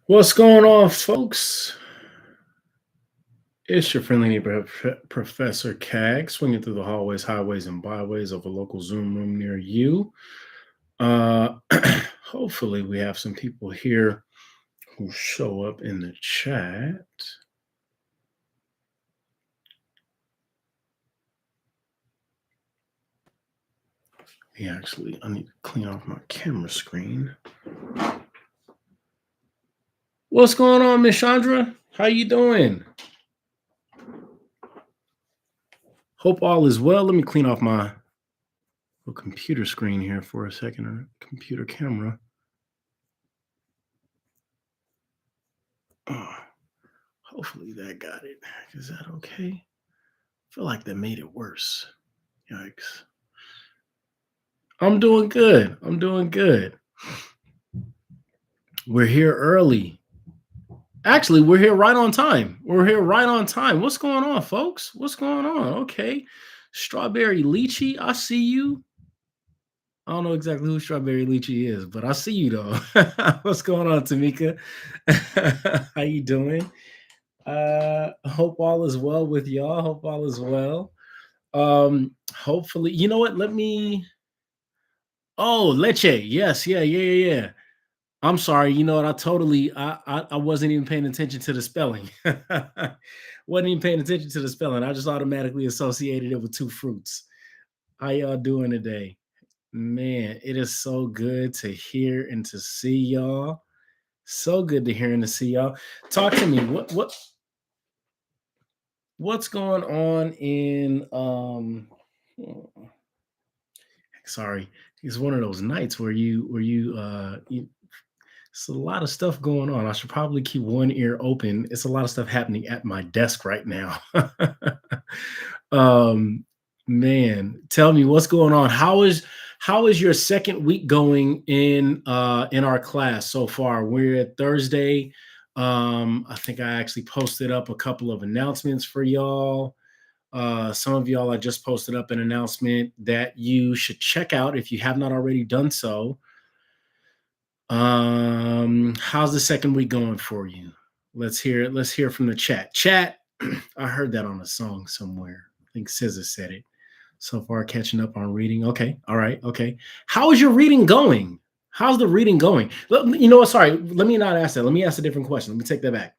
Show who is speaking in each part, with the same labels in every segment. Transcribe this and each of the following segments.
Speaker 1: What's going on, folks? It's your friendly neighborhood Professor Cag, swinging through the hallways, highways, and byways of a local Zoom room near you. Uh, Hopefully, we have some people here who show up in the chat. I need to clean off my camera screen. What's going on, Miss Chandra? How you doing? Hope all is well. Let me clean off my computer screen here for a second, or computer camera. Oh, hopefully that got it. Is that okay? I feel like that made it worse. Yikes. I'm doing good. I'm doing good. We're here early. Actually, we're here right on time. We're here right on time. What's going on, folks? What's going on? Okay. Strawberry Lychee, I see you. I don't know exactly who Strawberry Lychee is, but I see you though. What's going on, Tamika? How you doing? Hope all is well with y'all. Hope all is well. Hopefully, you know what? Let me. Oh, leche. Yes, yeah. I'm sorry. You know what? I wasn't even paying attention to the spelling. Wasn't even paying attention to the spelling. I just automatically associated it with two fruits. How y'all doing today? Man, it is so good to hear and to see y'all. So good to hear and to see y'all. Talk to me. What's going on in sorry. It's one of those nights where it's a lot of stuff going on. I should probably keep one ear open. It's a lot of stuff happening at my desk right now. um, Man, tell me what's going on. How is your second week going in our class so far? We're at Thursday. I think I actually posted up a couple of announcements for y'all. Some of y'all, I just posted up an announcement that you should check out if you have not already done so. How's the second week going for you? Let's hear it. Let's hear from the chat. Chat, I heard that on a song somewhere. I think SZA said it. So far, catching up on reading. Okay, all right, okay. How is your reading going? How's the reading going? You know what? Sorry, let me not ask that. Let me ask a different question. Let me take that back.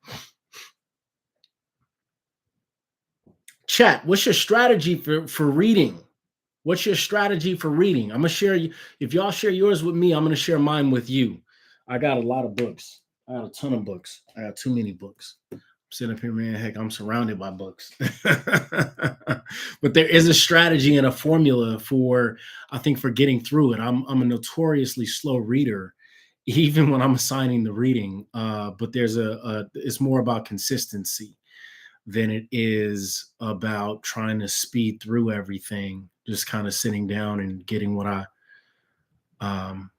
Speaker 1: Chat, what's your strategy for reading? What's your strategy for reading? I'm gonna share you. If y'all share yours with me, I'm gonna share mine with you. I got a lot of books. I got a ton of books. I got too many books. I'm sitting up here, man. Heck, I'm surrounded by books. But there is a strategy and a formula for, I think, for getting through it. I'm a notoriously slow reader, even when I'm assigning the reading. But there's it's more about consistency than it is about trying to speed through everything. Just kind of sitting down and getting um,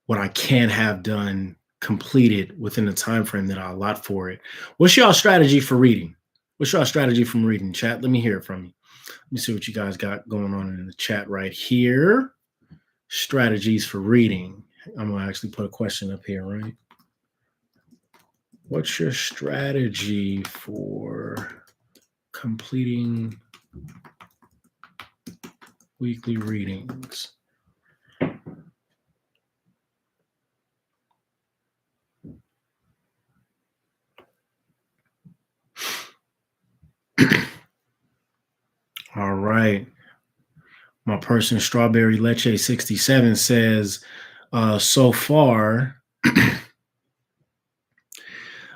Speaker 1: what I can have done completed within the time frame that I allot for it. What's y'all strategy for reading? What's y'all strategy from reading? Chat. Let me hear it from you. Let me see what you guys got going on in the chat right here. Strategies for reading. I'm gonna actually put a question up here, right? What's your strategy for completing weekly readings? All right. My person Strawberry Leche 67 says, so far,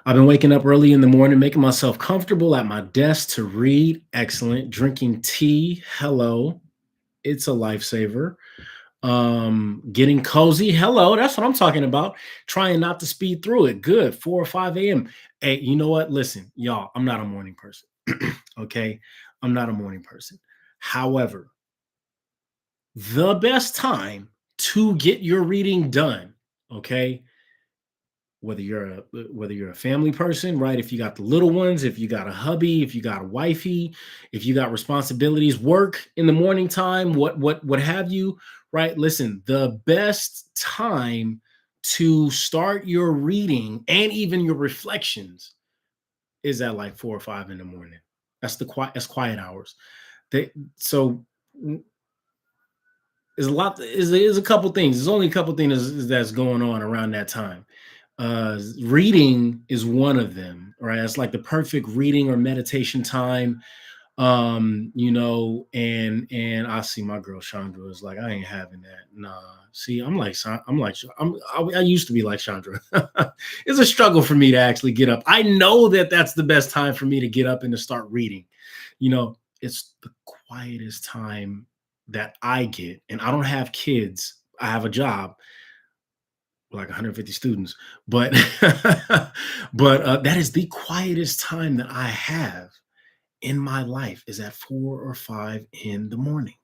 Speaker 1: I've been waking up early in the morning, making myself comfortable at my desk to read. Excellent. Drinking tea. Hello. It's a lifesaver. Getting cozy. Hello. That's what I'm talking about. Trying not to speed through it. Good. 4 or 5 a.m. Hey, you know what? Listen, y'all, I'm not a morning person. Okay. I'm not a morning person. However, the best time to get your reading done, okay, whether you're a family person, right? If you got the little ones, if you got a hubby, if you got a wifey, if you got responsibilities, work in the morning time, what have you, right? Listen, the best time to start your reading and even your reflections is at like 4 or 5 in the morning. That's quiet hours. They, so there's a lot. Is a couple things. There's only a couple things that's going on around that time. Reading is one of them, right? It's like the perfect reading or meditation time. And I see my girl Chandra is like, I ain't having that. Nah. See, I used to be like Chandra. It's a struggle for me to actually get up. I know that that's the best time for me to get up and to start reading. It's the quietest time that I get, and I don't have kids. I have a job with like 150 students, but but that is the quietest time that I have in my life is at 4 or 5 in the morning.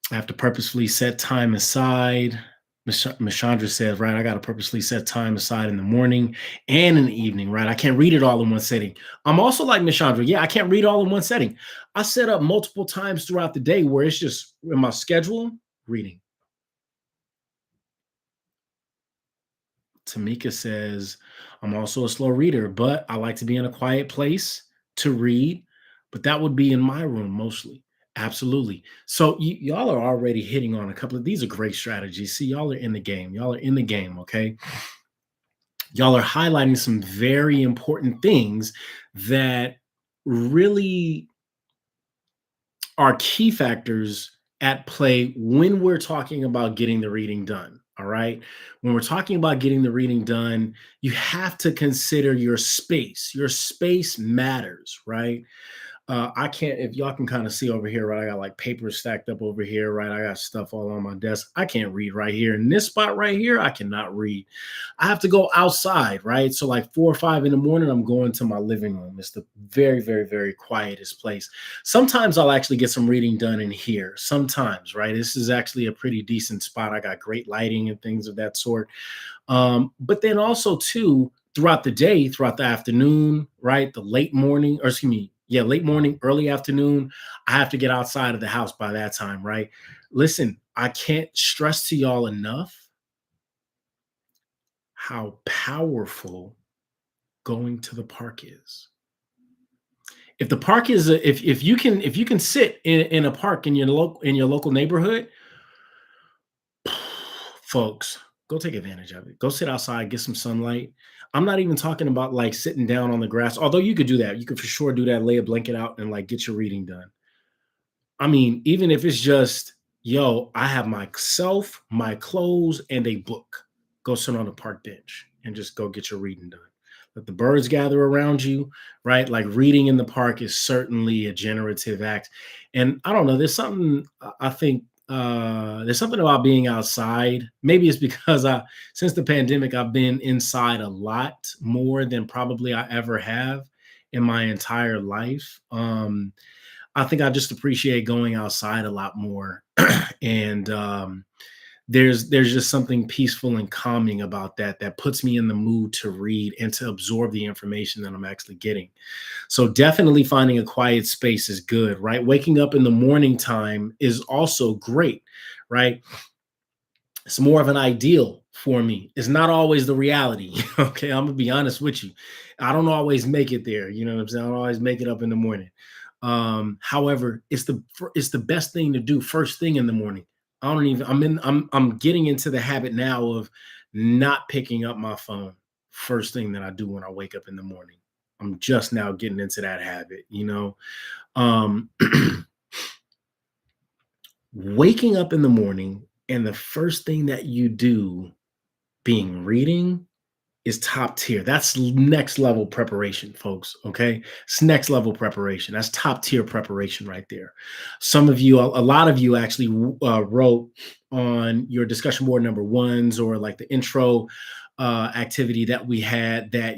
Speaker 1: I have to purposefully set time aside. Miss Chandra says, right, I got to purposely set time aside in the morning and in the evening, right? I can't read it all in one setting. I'm also like Miss Chandra. Yeah, I can't read all in one setting. I set up multiple times throughout the day where it's just in my schedule, reading. Tamika says, I'm also a slow reader, but I like to be in a quiet place to read, but that would be in my room mostly. Absolutely. So y'all are already hitting on a couple of these are great strategies. See, y'all are in the game. Y'all are in the game, okay? Y'all are highlighting some very important things that really are key factors at play when we're talking about getting the reading done. All right. When we're talking about getting the reading done, you have to consider your space. Your space matters, right? I can't, if y'all can kind of see over here, right? I got like papers stacked up over here, right? I got stuff all on my desk. I can't read right here. In this spot right here, I cannot read. I have to go outside, right? So, like 4 or 5 in the morning, I'm going to my living room. It's the very, very, very quietest place. Sometimes I'll actually get some reading done in here. Sometimes, right? This is actually a pretty decent spot. I got great lighting and things of that sort. But then also, too, throughout the day, throughout the afternoon, right? The late morning, or excuse me, yeah, late morning, early afternoon, I have to get outside of the house by that time, right? Listen, I can't stress to y'all enough how powerful going to the park is. If the park is if you can sit in a park in your local neighborhood, folks, go take advantage of it. Go sit outside, get some sunlight. I'm not even talking about like sitting down on the grass, although you could do that. You could for sure do that, lay a blanket out and like get your reading done. I mean, even if it's just, yo, I have myself, my clothes, and a book. Go sit on a park bench and just go get your reading done. Let the birds gather around you, right? Like reading in the park is certainly a generative act. And I don't know, there's something I think there's something about being outside. Maybe it's because since the pandemic, I've been inside a lot more than probably I ever have in my entire life. I think I just appreciate going outside a lot more. And there's just something peaceful and calming about that puts me in the mood to read and to absorb the information that I'm actually getting. So definitely finding a quiet space is good, right? Waking up in the morning time is also great, right? It's more of an ideal for me. It's not always the reality. Okay, I'm gonna be honest with you. I don't always make it there. You know what I'm saying? I don't always make it up in the morning. However, it's the best thing to do first thing in the morning. I don't even I'm getting into the habit now of not picking up my phone first thing that I do when I wake up in the morning. I'm just now getting into that habit. Um Waking up in the morning and the first thing that you do being reading is top tier. That's next level preparation, folks. Okay. It's next level preparation. That's top tier preparation right there. A lot of you actually wrote on your discussion board number ones or like the intro activity that we had that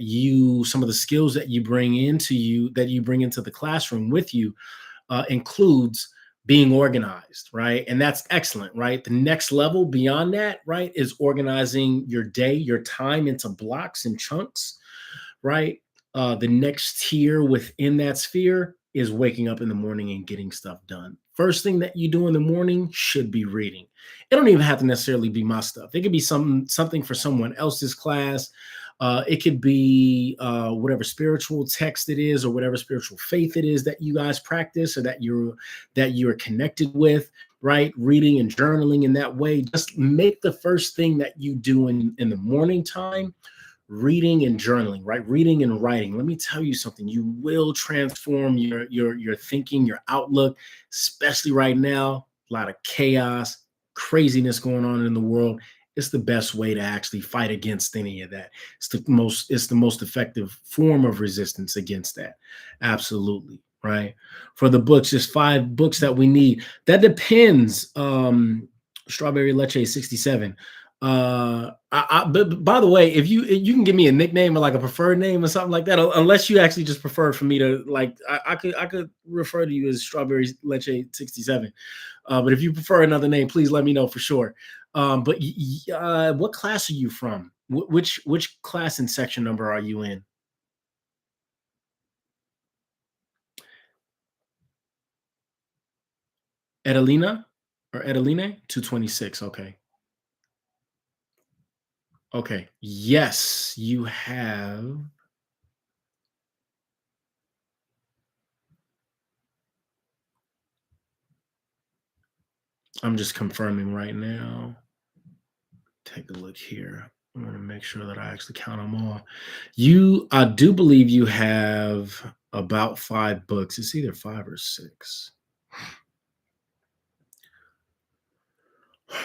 Speaker 1: some of the skills that you bring into the classroom with you includes being organized, right? And that's excellent, right? The next level beyond that, right, is organizing your day, your time into blocks and chunks, right? The next tier within that sphere is waking up in the morning and getting stuff done. First thing that you do in the morning should be reading. It don't even have to necessarily be my stuff. It could be something for someone else's class. It could be whatever spiritual text it is, or whatever spiritual faith it is that you guys practice, or that you're connected with. Right, reading and journaling in that way. Just make the first thing that you do in the morning time reading and journaling, right? Reading and writing. Let me tell you something. You will transform your thinking, your outlook, especially right now. A lot of chaos, craziness going on in the world. It's the best way to actually fight against any of that. It's the most effective form of resistance against that. Absolutely. Right. For the books, just 5 books that we need. That depends. Strawberry Leche 67. But by the way, if you can give me a nickname or like a preferred name or something like that, unless you actually just prefer for me to like, I could refer to you as Strawberry Leche 67. But if you prefer another name, please let me know for sure. But what class are you from? Which class and section number are you in? Edelina or Edeline? 226. Okay. Okay. Yes, you have. I'm just confirming right now. Take a look here. I want to make sure that I actually count them all. I do believe you have about 5 books. It's either 5 or 6.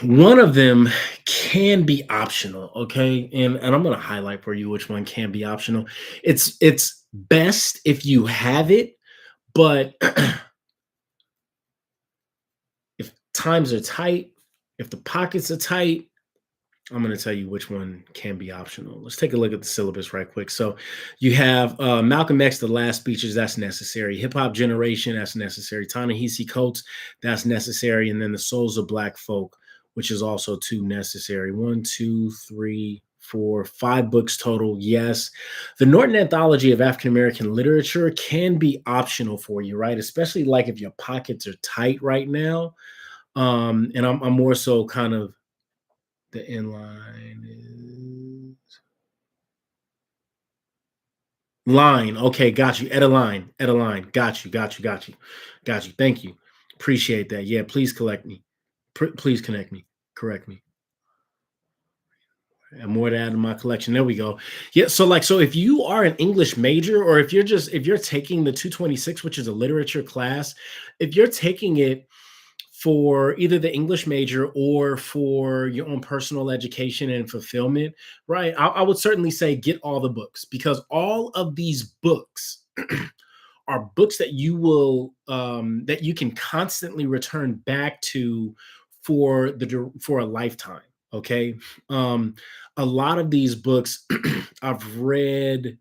Speaker 1: One of them can be optional, okay? And I'm gonna highlight for you which one can be optional. It's best if you have it, but if times are tight, if the pockets are tight, I'm going to tell you which one can be optional. Let's take a look at the syllabus right quick. So you have Malcolm X, The Last Speeches, that's necessary. Hip Hop Generation, that's necessary. Ta-Nehisi Coates, that's necessary. And then The Souls of Black Folk, which is also 2 necessary. 1, 2, 3, 4, 5 books total. Yes. The Norton Anthology of African American Literature can be optional for you, right? Especially like if your pockets are tight right now. And I'm more so kind of the inline is line. Okay, got you. Etaline. Etaline. Got you. Got you. Got you. Got you. Thank you. Appreciate that. Yeah, please collect me. Please connect me. Correct me. And more to add to my collection. There we go. Yeah. So if you are an English major, or if you're taking the 226, which is a literature class, if you're taking it for either the English major or for your own personal education and fulfillment, right? I would certainly say get all the books, because all of these books are books that that you can constantly return back to for a lifetime. Okay, um, a lot of these books I've read.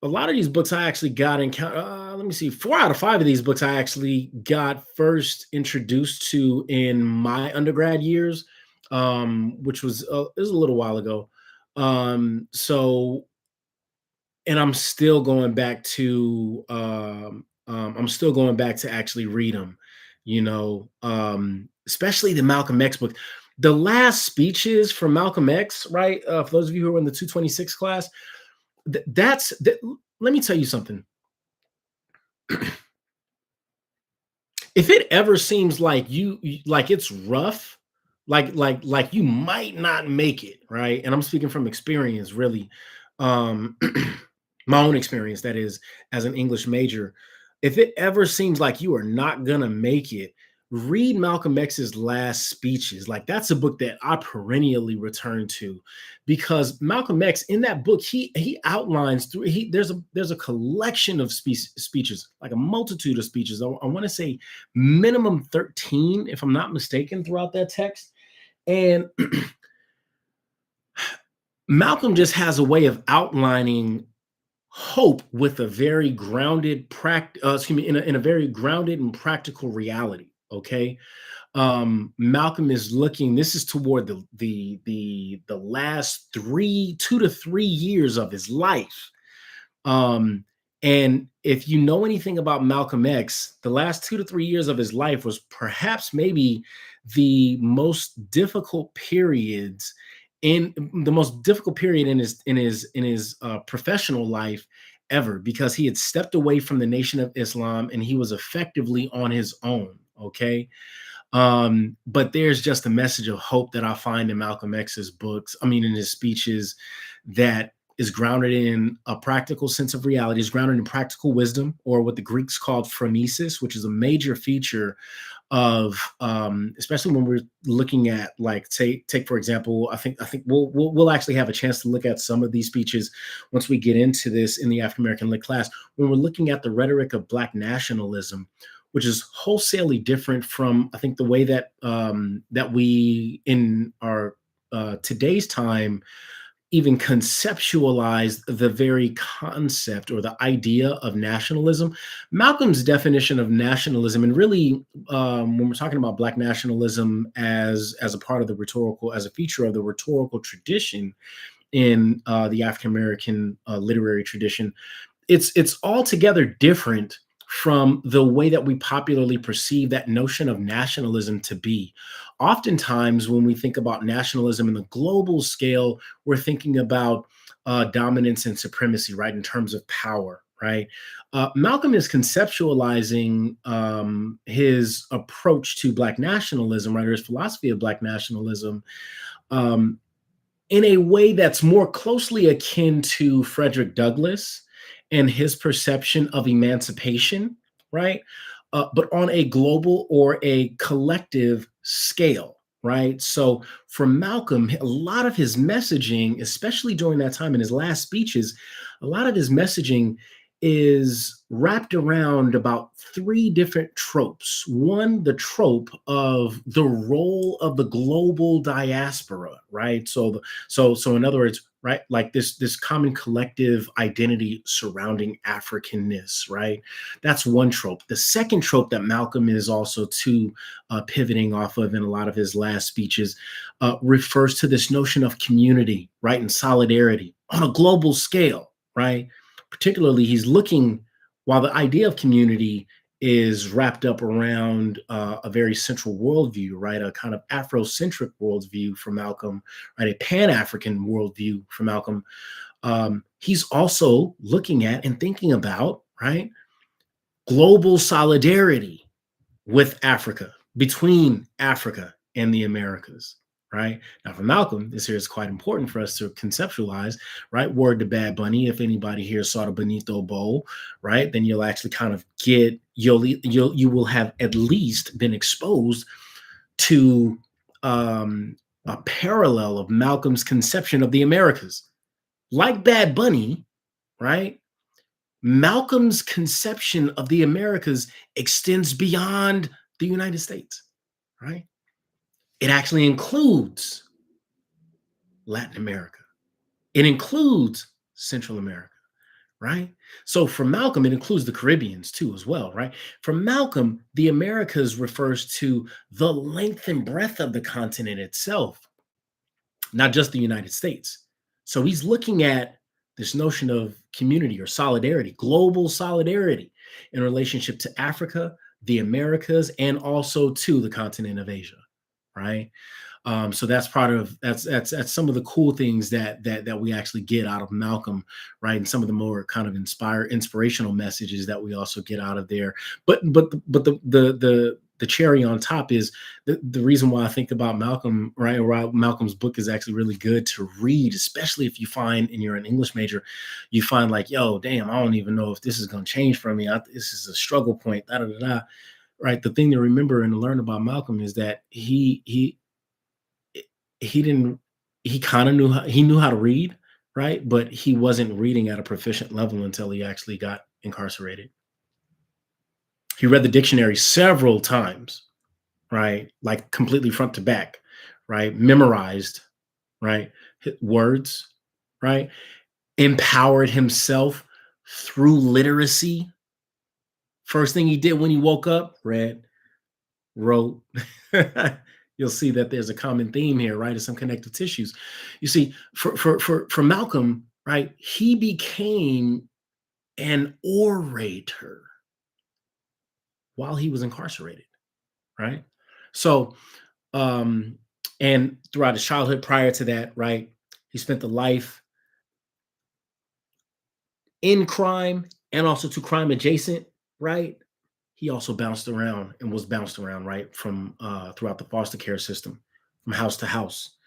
Speaker 1: A lot of these books I actually got let me see, 4 out of 5 of these books I actually got first introduced to in my undergrad years, which was it was a little while ago. So, and I'm still going back to actually read them, especially the Malcolm X book. The last speeches from Malcolm X, right? For those of you who are in the 226 class, let me tell you something. If it ever seems like like it's rough, like you might not make it, right? And I'm speaking from experience, really. Um my own experience, that is, as an English major. If it ever seems like you are not gonna make it, read Malcolm X's last speeches. Like, that's a book that I perennially return to, because Malcolm X, in that book, he outlines through he there's a collection of speeches, like a multitude of speeches. I want to say minimum 13, if I'm not mistaken, throughout that text. And Malcolm just has a way of outlining hope with a very grounded excuse me, in a very grounded and practical reality. Okay. Malcolm is looking, this is toward the last 2 to 3 years of his life. Um, and if you know anything about Malcolm X, the last 2 to 3 years of his life was perhaps maybe the most difficult periods in the most difficult period in his professional life ever, because he had stepped away from the Nation of Islam and he was effectively on his own. Okay. But there's just a message of hope that I find in Malcolm X's books, I mean, in his speeches, that is grounded in a practical sense of reality, is grounded in practical wisdom, or what the Greeks called phronesis, which is a major feature of, especially when we're looking at, like, take for example, I think we'll actually have a chance to look at some of these speeches once we get into this in the African American lit class. When we're looking at the rhetoric of Black nationalism, which is wholesale different from, I think, the way that that we in our today's time even conceptualize the very concept or the idea of nationalism. Malcolm's definition of nationalism, and really, when we're talking about Black nationalism as a part of the rhetorical, as a feature of the rhetorical tradition in the African American literary tradition, it's altogether different from the way that we popularly perceive that notion of nationalism to be. Oftentimes, when we think about nationalism in the global scale, we're thinking about dominance and supremacy, right, in terms of power, right? Malcolm is conceptualizing his approach to Black nationalism, right, or his philosophy of Black nationalism, um, in a way that's more closely akin to Frederick Douglass and his perception of emancipation, right? But on a global or a collective scale, right? So for Malcolm, a lot of his messaging, especially during that time in his last speeches, a lot of his messaging is wrapped around about three different tropes. One, the trope of the role of the global diaspora, right? So in other words, right, like this common collective identity surrounding Africanness, right? That's one trope. The second trope that Malcolm is also too pivoting off of in a lot of his last speeches refers to this notion of community, right, and solidarity on a global scale, right? Particularly, he's looking, while the idea of community is wrapped up around a very central worldview, right? A kind of Afrocentric worldview for Malcolm, right? A Pan African worldview for Malcolm. He's also looking at and thinking about, right, global solidarity with Africa, between Africa and the Americas, right? Now, for Malcolm, this here is quite important for us to conceptualize, right? Word to Bad Bunny. If anybody here saw the Benito Bowl, right, then you'll actually kind of get, you will have at least been exposed to a parallel of Malcolm's conception of the Americas. Like Bad Bunny, right? Malcolm's conception of the Americas extends beyond the United States, right? It actually includes Latin America. It includes Central America, right? So for Malcolm, it includes the Caribbeans too, as well, right? For Malcolm, the Americas refers to the length and breadth of the continent itself, not just the United States. So he's looking at this notion of community or solidarity, global solidarity in relationship to Africa, the Americas, and also to the continent of Asia, right? So that's part of that's some of the cool things that we actually get out of Malcolm, right? And some of the more kind of inspirational messages that we also get out of there. But the cherry on top is the reason why I think about Malcolm, right? Or why Malcolm's book is actually really good to read, especially if you find, and you're an English major, you find like, yo, damn, I don't even know if this is going to change for me. This is a struggle point. Da, da, da, da. Right. The thing to remember and to learn about Malcolm is that he didn't he kind of knew how to read, right? But he wasn't reading at a proficient level until he actually got incarcerated. He read the dictionary several times, right? Like completely front to back, right? Memorized, right? Words, right? Empowered himself through literacy. First thing he did when he woke up, read, wrote. You'll see that there's a common theme here, right? Of some connective tissues. You see, for Malcolm, right, he became an orator while he was incarcerated, right? So, um, and throughout his childhood prior to that, right, he spent the life in crime and also to crime adjacent, right? He also bounced around and was bounced around, right, from throughout the foster care system, from house to house,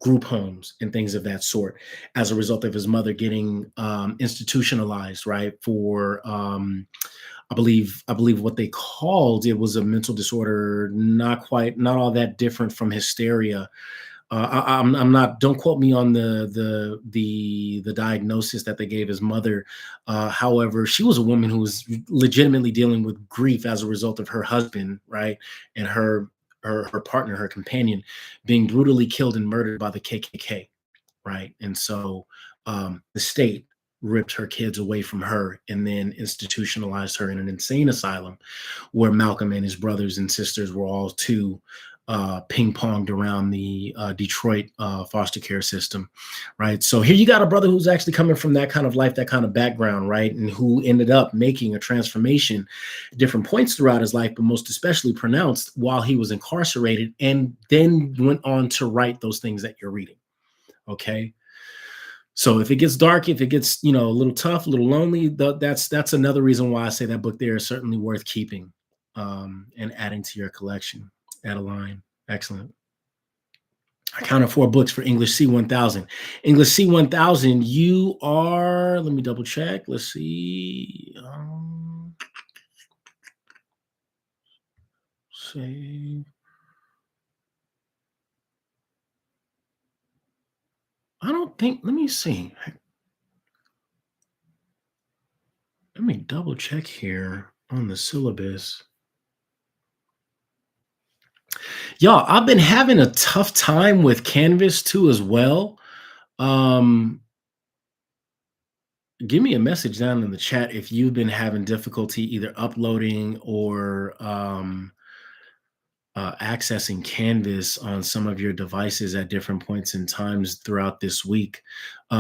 Speaker 1: group homes, and things of that sort, as a result of his mother getting institutionalized, right, for I believe what they called it was a mental disorder, not all that different from hysteria. I'm not. Don't quote me on the diagnosis that they gave his mother. However, she was a woman who was legitimately dealing with grief as a result of her husband, right, and her partner, her companion, being brutally killed and murdered by the KKK, right, and so the state ripped her kids away from her and then institutionalized her in an insane asylum where Malcolm and his brothers and sisters were all too ping ponged around the Detroit foster care system, right? So here you got a brother who's actually coming from that kind of life, that kind of background, right? And who ended up making a transformation at different points throughout his life, but most especially pronounced while he was incarcerated, and then went on to write those things that you're reading. Okay. So if it gets dark, if it gets a little tough, a little lonely, that's another reason why I say that book there is certainly worth keeping and adding to your collection. Adeline, excellent. I counted four books for English C1000. English C1000, you are. Let me double check. Let's see. Say, I don't think. Let me see. Let me double check here on the syllabus. Y'all, I've been having a tough time with Canvas too as well. Um, Give me a message down in the chat if you've been having difficulty either uploading or accessing Canvas on some of your devices at different points in times throughout this week.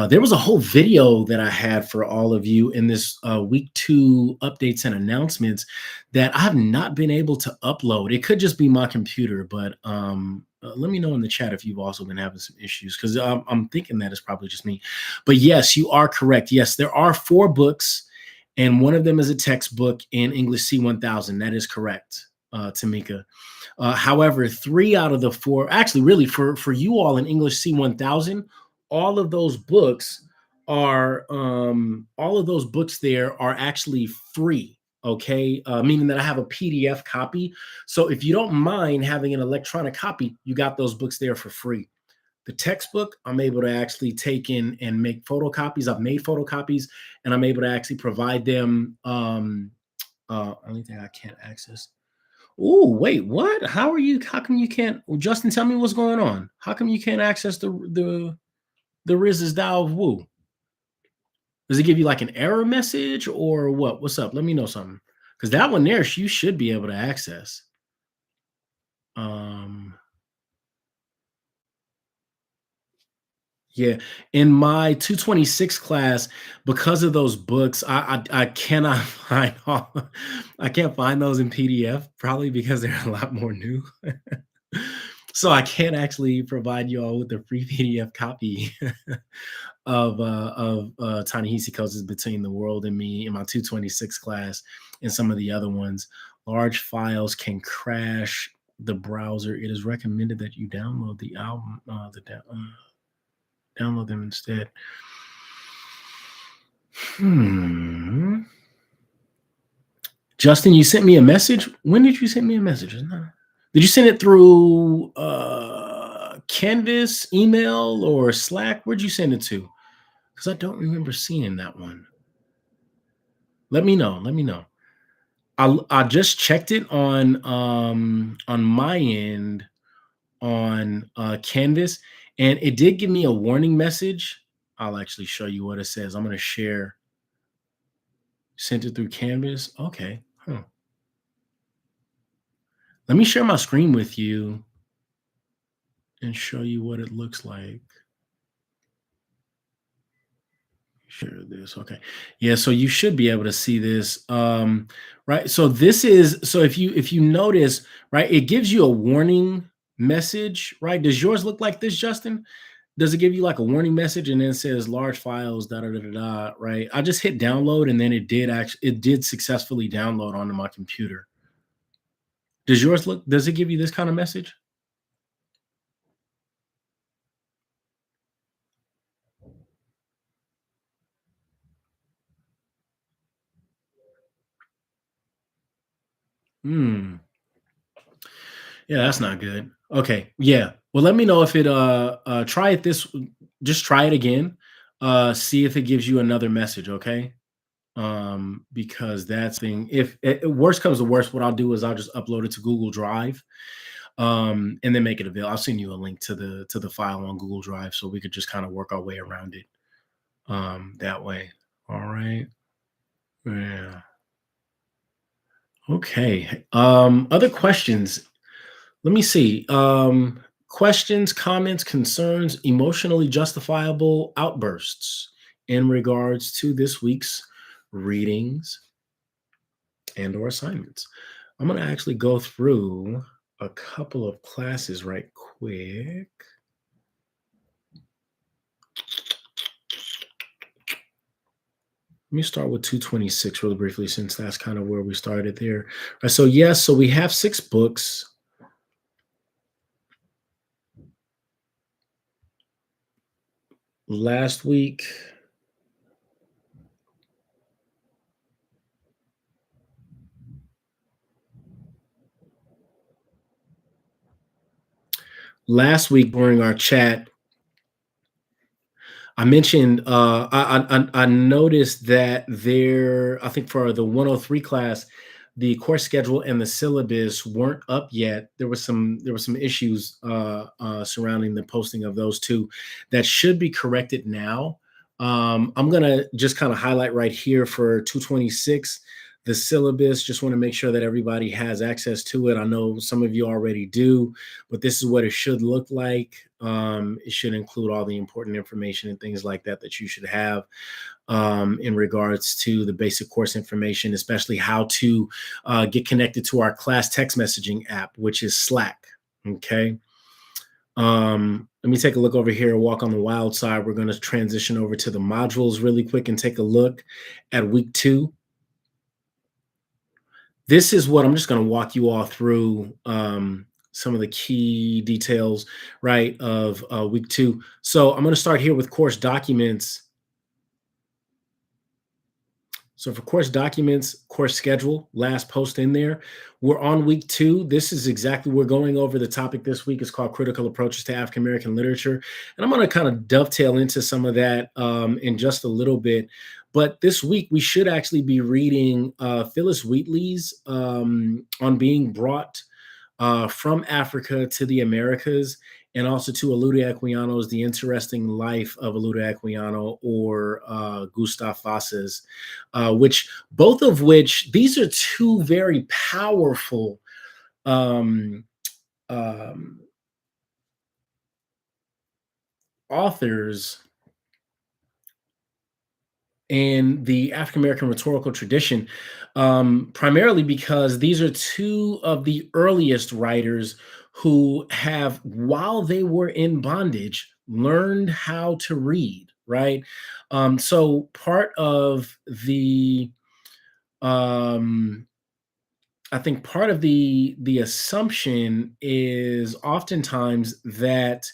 Speaker 1: There was a whole video that I had for all of you in this week 2 updates and announcements that I have not been able to upload. It could just be my computer, but let me know in the chat if you've also been having some issues, because I'm thinking that it's probably just me. But yes, you are correct. Yes, there are 4 books, and one of them is a textbook in English C1000. That is correct, Tamika. However, 3 out of the 4, actually, really for you all in English C1000, all of those books all of those books there are actually free. Okay, meaning that I have a PDF copy. So if you don't mind having an electronic copy, you got those books there for free. The textbook, I'm able to actually take in and make photocopies. I've made photocopies, and I'm able to actually provide them. Only thing I can't access. Oh, wait, what? How are you? How come you can't? Well, Justin, tell me what's going on. How come you can't access the Riz's Tao of Wu? Does it give you like an error message or what? What's up? Let me know something. Because that one there, you should be able to access. Um, yeah, in my 226 class, because of those books, I cannot find all, I can't find those in PDF, probably because they're a lot more new. So I can't actually provide you all with a free PDF copy of Ta-Nehisi Coates' Between the World and Me in my 226 class and some of the other ones. Large files can crash the browser. It is recommended that you download the album, download them instead. Justin, you sent me a message. When did you send me a message? Did you send it through Canvas, email, or Slack? Where'd you send it to? Because I don't remember seeing that one. Let me know. Let me know. I just checked it on my end on Canvas, and it did give me a warning message. I'll actually show you what it says. I'm going to share. Sent it through Canvas. Okay. Huh. Let me share my screen with you and show you what it looks like. Share this. Okay. Yeah, so you should be able to see this. Right. So this is so if you notice, right, it gives you a warning message, right? Does yours look like this, Justin? Does it give you like a warning message and then it says large files, da da da da da, right? I just hit download and then it did successfully download onto my computer. Does it give you this kind of message? Hmm. Yeah, that's not good. Okay. Yeah. Well, let me know if it try it this just try it again. See if it gives you another message, okay? Because that's thing if worst comes to worst, what I'll do is I'll just upload it to Google Drive and then make it available. I'll send you a link to the file on Google Drive so we could just kind of work our way around it that way. All right. Yeah. Okay. Other questions. Let me see. Questions, comments, concerns, emotionally justifiable outbursts in regards to this week's readings and or assignments. I'm going to actually go through a couple of classes right quick. Let me start with 226 really briefly since that's kind of where we started there. All right, so yes, so we have 6 books. Last week, during our chat, I mentioned I noticed that there I think for the 103 class, the course schedule and the syllabus weren't up yet. There were some issues surrounding the posting of those two that should be corrected now. I'm gonna just kind of highlight right here for 226 the syllabus. Just want to make sure that everybody has access to it. I know some of you already do, but this is what it should look like. It should include all the important information and things like that that you should have in regards to the basic course information, especially how to get connected to our class text messaging app, which is Slack. Okay. Let me take a look over here, walk on the wild side. We're going to transition over to the modules really quick and take a look at week 2. This is what I'm just going to walk you all through some of the key details, right, of week 2. So I'm going to start here with course documents. So for course documents, course schedule, last post in there. We're on week 2. This is exactly, we're going over the topic this week. It's called Critical Approaches to African American Literature. And I'm going to kind of dovetail into some of that in just a little bit. But this week, we should actually be reading Phyllis Wheatley's On Being Brought from Africa to the Americas, and also to Olude Equiano's The Interesting Life of Olude Equiano, or Gustav Vasa's, which both of which, these are two very powerful um, um, authors in the African American rhetorical tradition, primarily because these are two of the earliest writers who have, while they were in bondage, learned how to read, right? So part of the I think part of the assumption is oftentimes that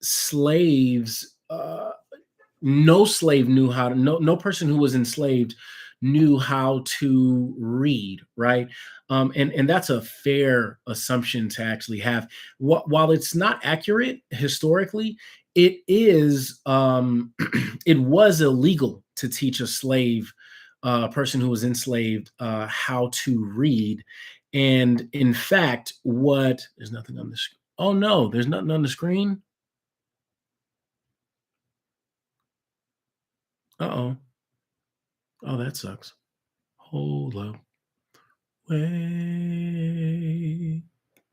Speaker 1: slaves no slave knew how to no person who was enslaved knew how to read, right? And that's a fair assumption to actually have. While it's not accurate historically, it is it was illegal to teach a slave, a person who was enslaved, how to read. And in fact, what there's nothing on the screen. Oh no, there's nothing on the screen. Uh-oh. Oh, that sucks. Hold up. Wait.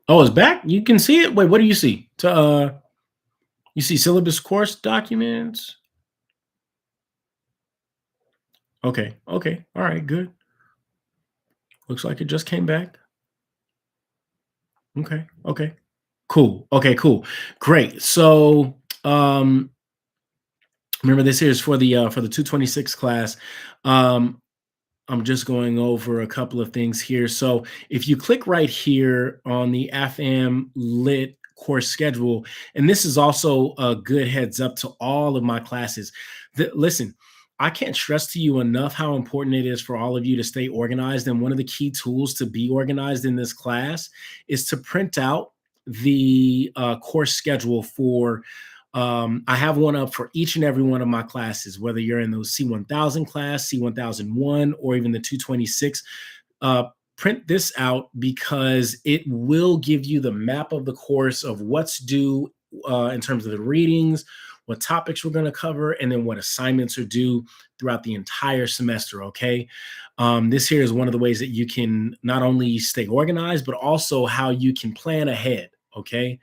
Speaker 1: Oh, it's back? You can see it? Wait, what do you see? You see syllabus course documents? Okay. Okay. All right. Good. Looks like it just came back. Okay. Okay. Cool. Okay. Cool. Great. So, remember this here is for the 226 class. Um, I'm just going over a couple of things here. So if you click right here on the AFAM Lit course schedule, and this is also a good heads up to all of my classes. Listen, I can't stress to you enough how important it is for all of you to stay organized. And one of the key tools to be organized in this class is to print out the course schedule for I have one up for each and every one of my classes, whether you're in the C1000 class, C1001, or even the 226. Uh, Print this out because it will give you the map of the course of what's due in terms of the readings, what topics we're going to cover, and then what assignments are due throughout the entire semester. Okay. This here is one of the ways that you can not only stay organized, but also how you can plan ahead. Okay.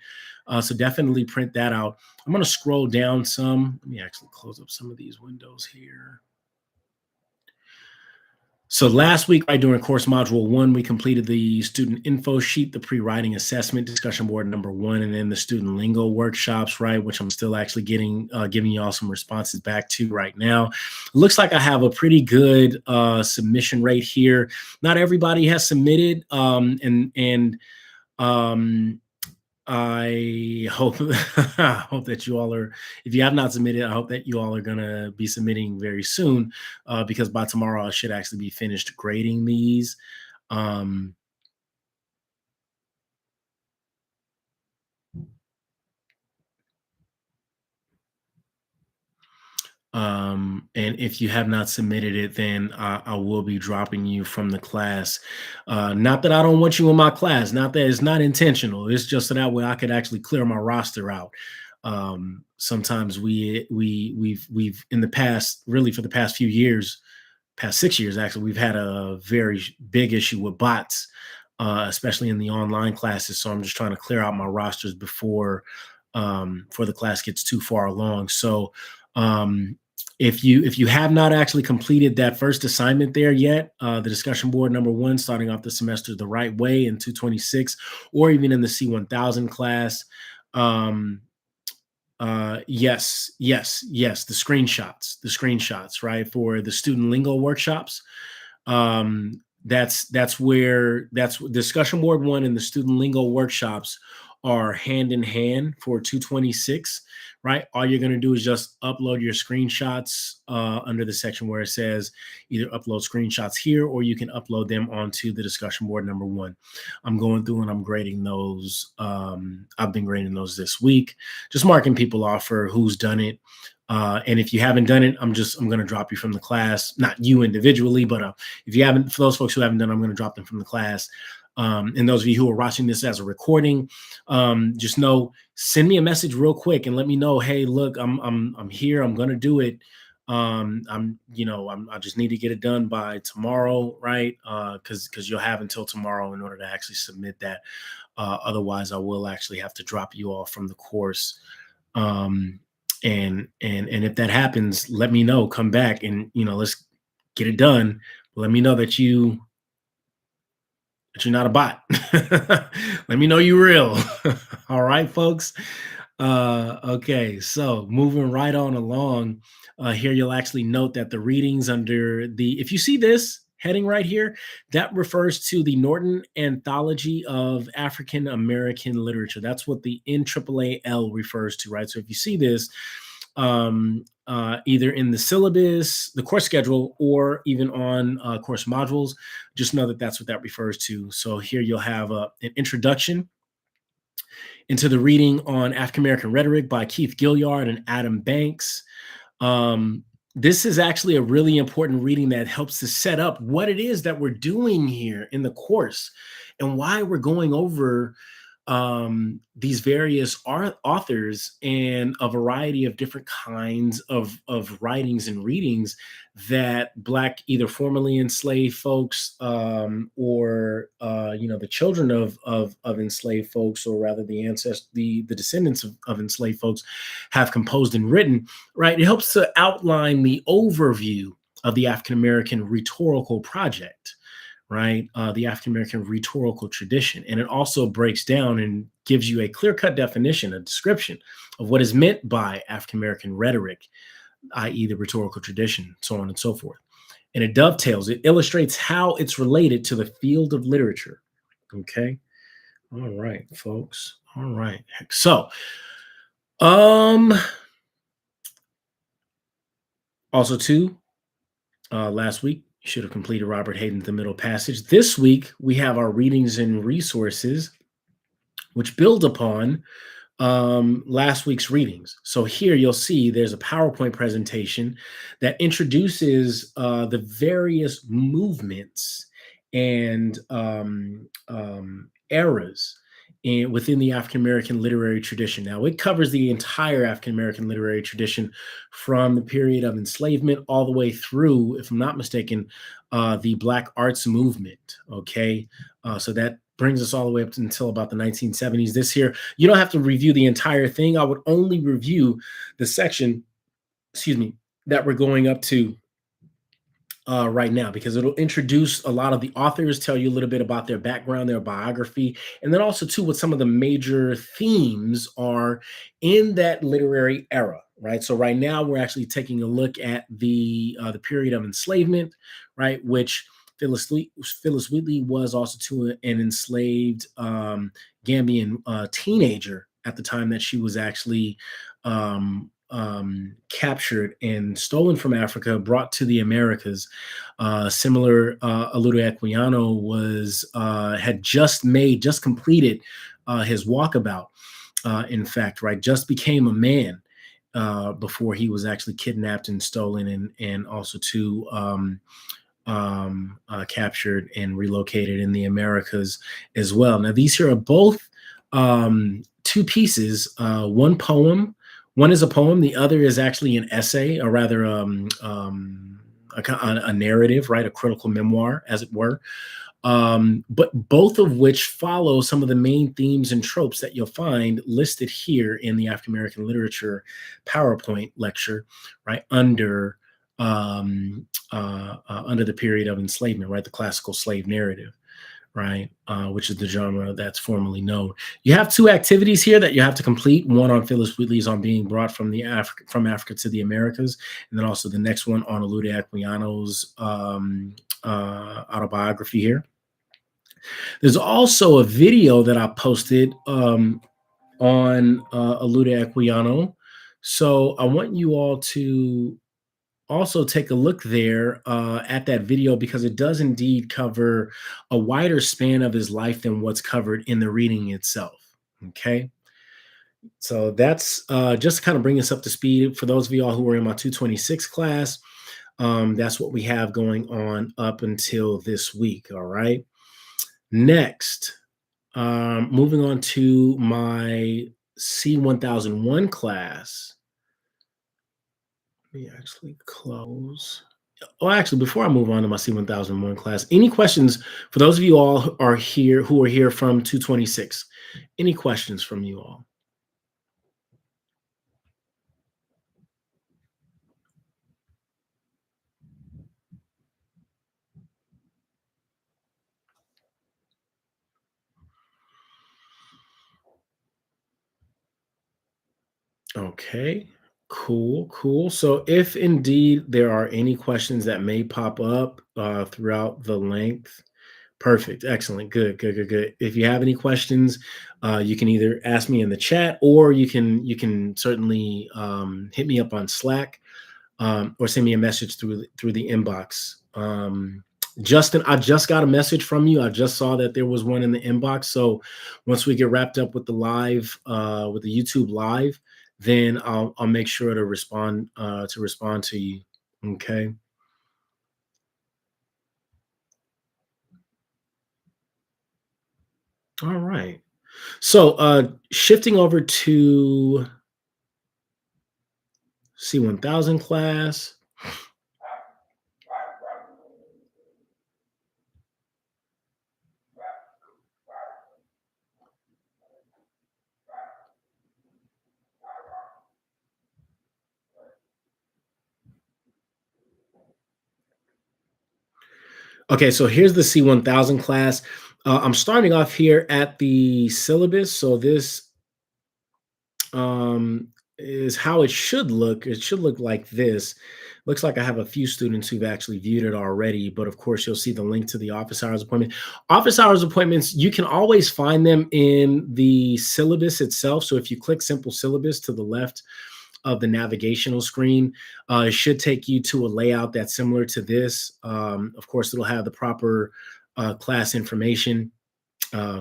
Speaker 1: So definitely print that out. I'm going to scroll down some. Let me actually close up some of these windows here. So last week, right during course module one, we completed the student info sheet, the pre-writing assessment discussion board number one, and then the student lingo workshops, right, which I'm still actually giving y'all some responses back to right now. It looks like I have a pretty good submission rate here. Not everybody has submitted, and I hope I hope that you all are. If you have not submitted, I hope that you all are gonna be submitting very soon, because by tomorrow I should actually be finished grading these. Um, and if you have not submitted it, then I will be dropping you from the class. Not that I don't want you in my class, not that it's not intentional. It's just so that way I could actually clear my roster out. Sometimes we've in the past, really for the past few years, past 6 years actually, we've had a very big issue with bots, especially in the online classes. So I'm just trying to clear out my rosters before the class gets too far along. So um, if you have not actually completed that first assignment there yet, the discussion board number one, starting off the semester the right way in 226, or even in the C1000 class, um, yes, the screenshots, right, for the student lingo workshops. That's where that's discussion board one and the student lingo workshops are hand in hand for 226, right? All you're going to do is just upload your screenshots under the section where it says either upload screenshots here, or you can upload them onto the discussion board number one. I'm going through and I'm grading those. I've been grading those this week, just marking people off for who's done it. And if you haven't done it, I'm going to drop you from the class, not you individually, but if you haven't, for those folks who haven't done, I'm going to drop them from the class. And those of you who are watching this as a recording, just know, send me a message real quick and let me know, hey, look, I'm here. I'm going to do it. I just need to get it done by tomorrow, right? Because you'll have until tomorrow in order to actually submit that. Otherwise, I will actually have to drop you off from the course. And if that happens, let me know. Come back and let's get it done. Let me know that you're not a bot. Let me know you're real. All right, folks. Okay, so moving right on along, here you'll actually note that the readings under if you see this heading right here, that refers to the Norton Anthology of African American Literature. That's what the NAAAL refers to, right? So if you see this, either in the syllabus, the course schedule, or even on course modules, just know that that's what that refers to. So here you'll have an introduction into the reading on African American Rhetoric by Keith Gilliard and Adam Banks. This is actually a really important reading that helps to set up what it is that we're doing here in the course and why we're going over these various authors and a variety of different kinds of writings and readings that Black, either formerly enslaved folks, or the children of enslaved folks, or rather the ancestors, the descendants of enslaved folks, have composed and written. Right, it helps to outline the overview of the African American rhetorical project, right? The African American rhetorical tradition. And it also breaks down and gives you a clear cut definition, a description of what is meant by African American rhetoric, i.e., the rhetorical tradition, so on and so forth. And it dovetails, it illustrates how it's related to the field of literature. Okay. All right, folks. All right. So, um, also too, last week you should have completed Robert Hayden's The Middle Passage. This week we have our readings and resources, which build upon last week's readings. So here you'll see there's a PowerPoint presentation that introduces the various movements and eras within the African American literary tradition. Now, it covers the entire African American literary tradition from the period of enslavement all the way through, if I'm not mistaken, the Black Arts Movement. Okay. So that brings us all the way up until about the 1970s. This here, you don't have to review the entire thing. I would only review the section, excuse me, that we're going up to right now, because it'll introduce a lot of the authors, tell you a little bit about their background, their biography, and then also too what some of the major themes are in that literary era. Right. So right now we're actually taking a look at the period of enslavement, right, which Phyllis Wheatley was also too an enslaved Gambian teenager at the time that she was actually captured and stolen from Africa, brought to the Americas. Similar, Olude Equiano was just completed his walkabout. In fact, right, just became a man before he was actually kidnapped and stolen, and also too captured and relocated in the Americas as well. Now, these here are both two pieces. One poem. One is a poem. The other is actually an essay, or rather, a narrative, right? A critical memoir, as it were. But both of which follow some of the main themes and tropes that you'll find listed here in the African American literature PowerPoint lecture, right? Under the period of enslavement, right? The classical slave narrative, right? Which is the genre that's formally known. You have two activities here that you have to complete. One on Phyllis Wheatley's on being brought from Africa to the Americas, and then also the next one on Olude Equiano's autobiography here. There's also a video that I posted on Olude Equiano. So I want you all to also take a look there at that video, because it does indeed cover a wider span of his life than what's covered in the reading itself. Okay. So that's just to kind of bring us up to speed. For those of y'all who are in my 226 class, that's what we have going on up until this week. All right. Next, moving on to my C1001 class. Let me actually close. Oh, actually, before I move on to my C1001 class, any questions for those of you all who are here from 226? Any questions from you all? Okay, cool. So if indeed there are any questions that may pop up throughout the length, perfect, excellent, good. If you have any questions, you can either ask me in the chat, or you can certainly hit me up on Slack, or send me a message through the inbox. Justin, I just got a message from you. I just saw that there was one in the inbox. So once we get wrapped up with the live, with the YouTube live, then I'll make sure to respond to you. Okay. All right. So shifting over to C1000 class. Okay, so here's the C1000 class. I'm starting off here at the syllabus. So this um, is how it should look. It should look like this. Looks like I have a few students who've actually viewed it already, but of course, you'll see the link to the office hours appointment. Office hours appointments, you can always find them in the syllabus itself. So if you click simple syllabus to the left of the navigational screen, it should take you to a layout that's similar to this. Of course, it'll have the proper class information,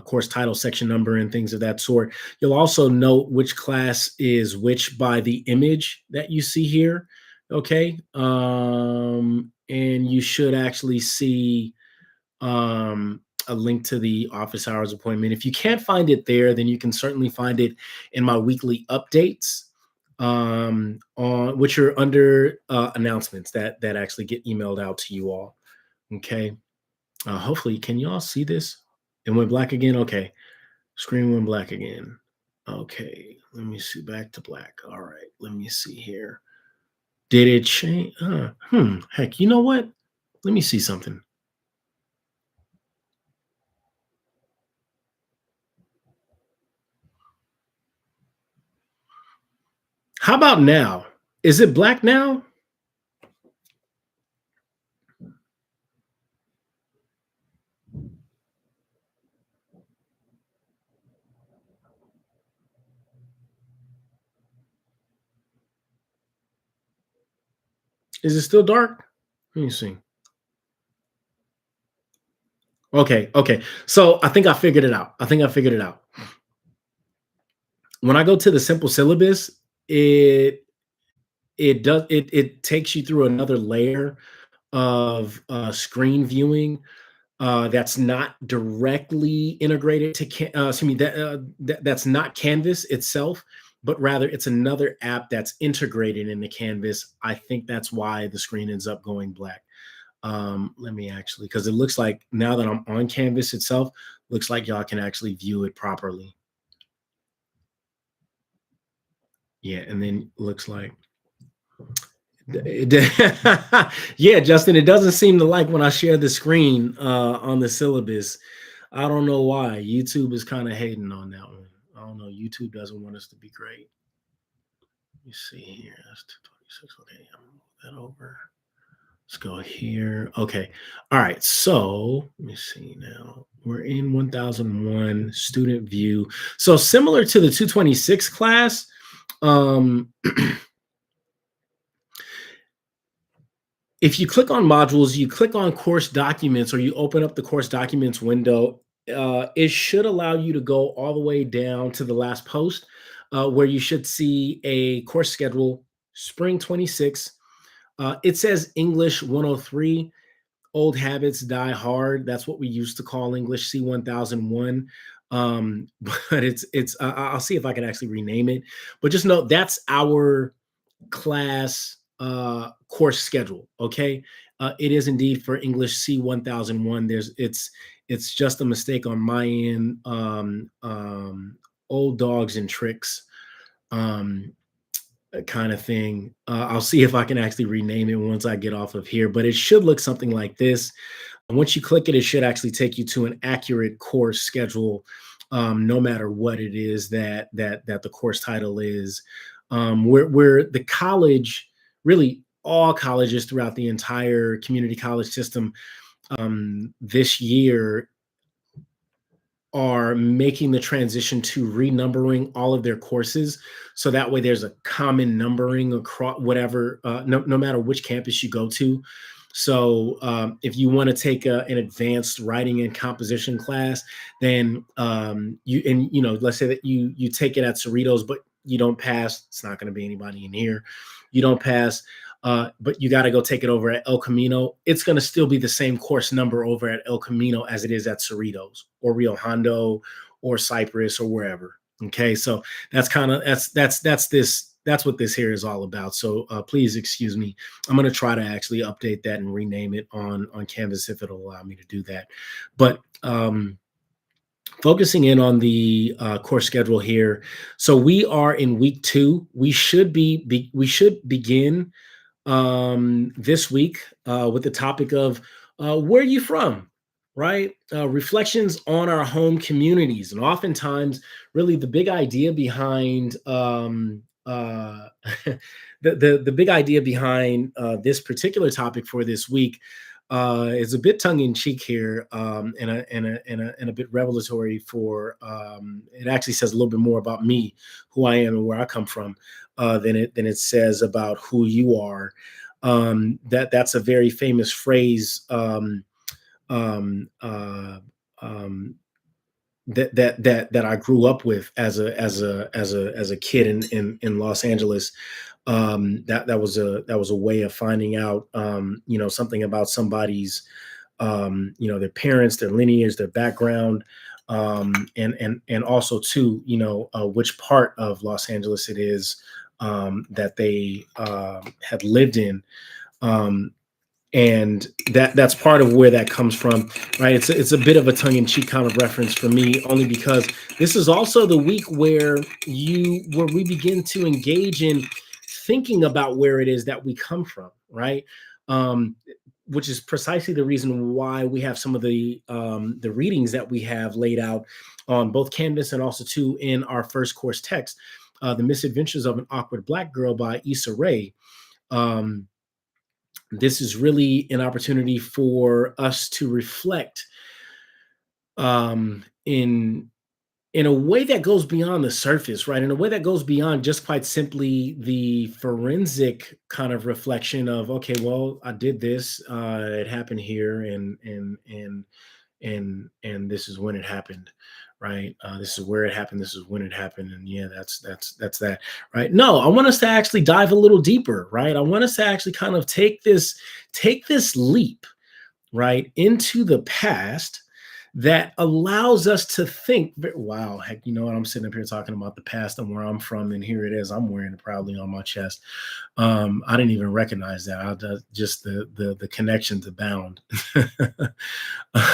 Speaker 1: course title, section number, and things of that sort. You'll also note which class is which by the image that you see here. Okay. And you should actually see a link to the office hours appointment. If you can't find it there, then you can certainly find it in my weekly updates, on which are under announcements that actually get emailed out to you all. Okay. Hopefully, can you all see this? It went black again. Okay. Screen went black again. Okay. Let me see. Back to black. All right. Let me see here. Did it change? Heck, you know what? Let me see something. How about now? Is it black now? Is it still dark? Let me see. Okay. Okay. So I think I figured it out. I think I figured it out. When I go to the simple syllabus, it it takes you through another layer of screen viewing that's not directly integrated to excuse me, that's not Canvas itself, but rather it's another app that's integrated into Canvas. I think that's why the screen ends up going black. Let me actually, because it looks like now that I'm on Canvas itself, looks like y'all can actually view it properly. Yeah, and then looks like yeah, Justin, it doesn't seem to like when I share the screen on the syllabus. I don't know why. YouTube is kind of hating on that one. I don't know. YouTube doesn't want us to be great. Let me see here. That's 226. Okay, I'm gonna move that over. Let's go here. Okay. All right. So let me see now. We're in 1001 student view. So similar to the 226 class, um, if you click on modules, you click on course documents, or you open up the course documents window, it should allow you to go all the way down to the last post, where you should see a course schedule, spring 26. It says English 103, old habits die hard. That's what we used to call English C1001. But I'll see if I can actually rename it. But just know that's our class course schedule. Okay, it is indeed for English C1001. It's just a mistake on my end. Old dogs and tricks, um, kind of thing. I'll see if I can actually rename it once I get off of here, but it should look something like this. Once you click it, it should actually take you to an accurate course schedule, no matter what it is that the course title is. Where the college, really all colleges throughout the entire community college system, this year are making the transition to renumbering all of their courses, so that way there's a common numbering across whatever, no matter which campus you go to. So if you want to take an advanced writing and composition class, then let's say that you take it at Cerritos, but you don't pass. It's not going to be anybody in here. You don't pass, but you got to go take it over at El Camino. It's going to still be the same course number over at El Camino as it is at Cerritos or Rio Hondo or Cypress or wherever. Okay, so that's kind of that's what this here is all about. So please excuse me. I'm going to try to actually update that and rename it on Canvas if it'll allow me to do that. But focusing in on the course schedule here. So we are in week 2. We should begin this week with the topic of Where are you from? Right? Reflections on our home communities. And oftentimes, really, the big idea behind the big idea behind this particular topic for this week is a bit tongue in cheek here, and a bit revelatory for. It actually says a little bit more about me, who I am, and where I come from, than it says about who you are. That's a very famous phrase. Um, uh, um, that I grew up with as a kid in Los Angeles. That was a way of finding out, something about somebody's, their parents, their lineage, their background, and also too, which part of Los Angeles it is that they had lived in. Um, and that's part of where that comes from, right? It's a bit of a tongue-in-cheek kind of reference for me, only because this is also the week where we begin to engage in thinking about where it is that we come from, right? um which is precisely the reason why we have some of the readings that we have laid out on both Canvas and also too in our first course text, The Misadventures of an Awkward Black Girl by Issa Rae. um this is really an opportunity for us to reflect, in a way that goes beyond the surface, right? In a way that goes beyond just quite simply the forensic kind of reflection of, okay, well, I did this, it happened here, and this is when it happened, right? This is where it happened, this is when it happened, and yeah, that's that, right? No, I want us to actually dive a little deeper, right? I want us to actually kind of take this leap, right, into the past, that allows us to think, wow, heck, you know what? I'm sitting up here talking about the past and where I'm from, and here it is. I'm wearing it proudly on my chest. I didn't even recognize that. Just the connection to bound.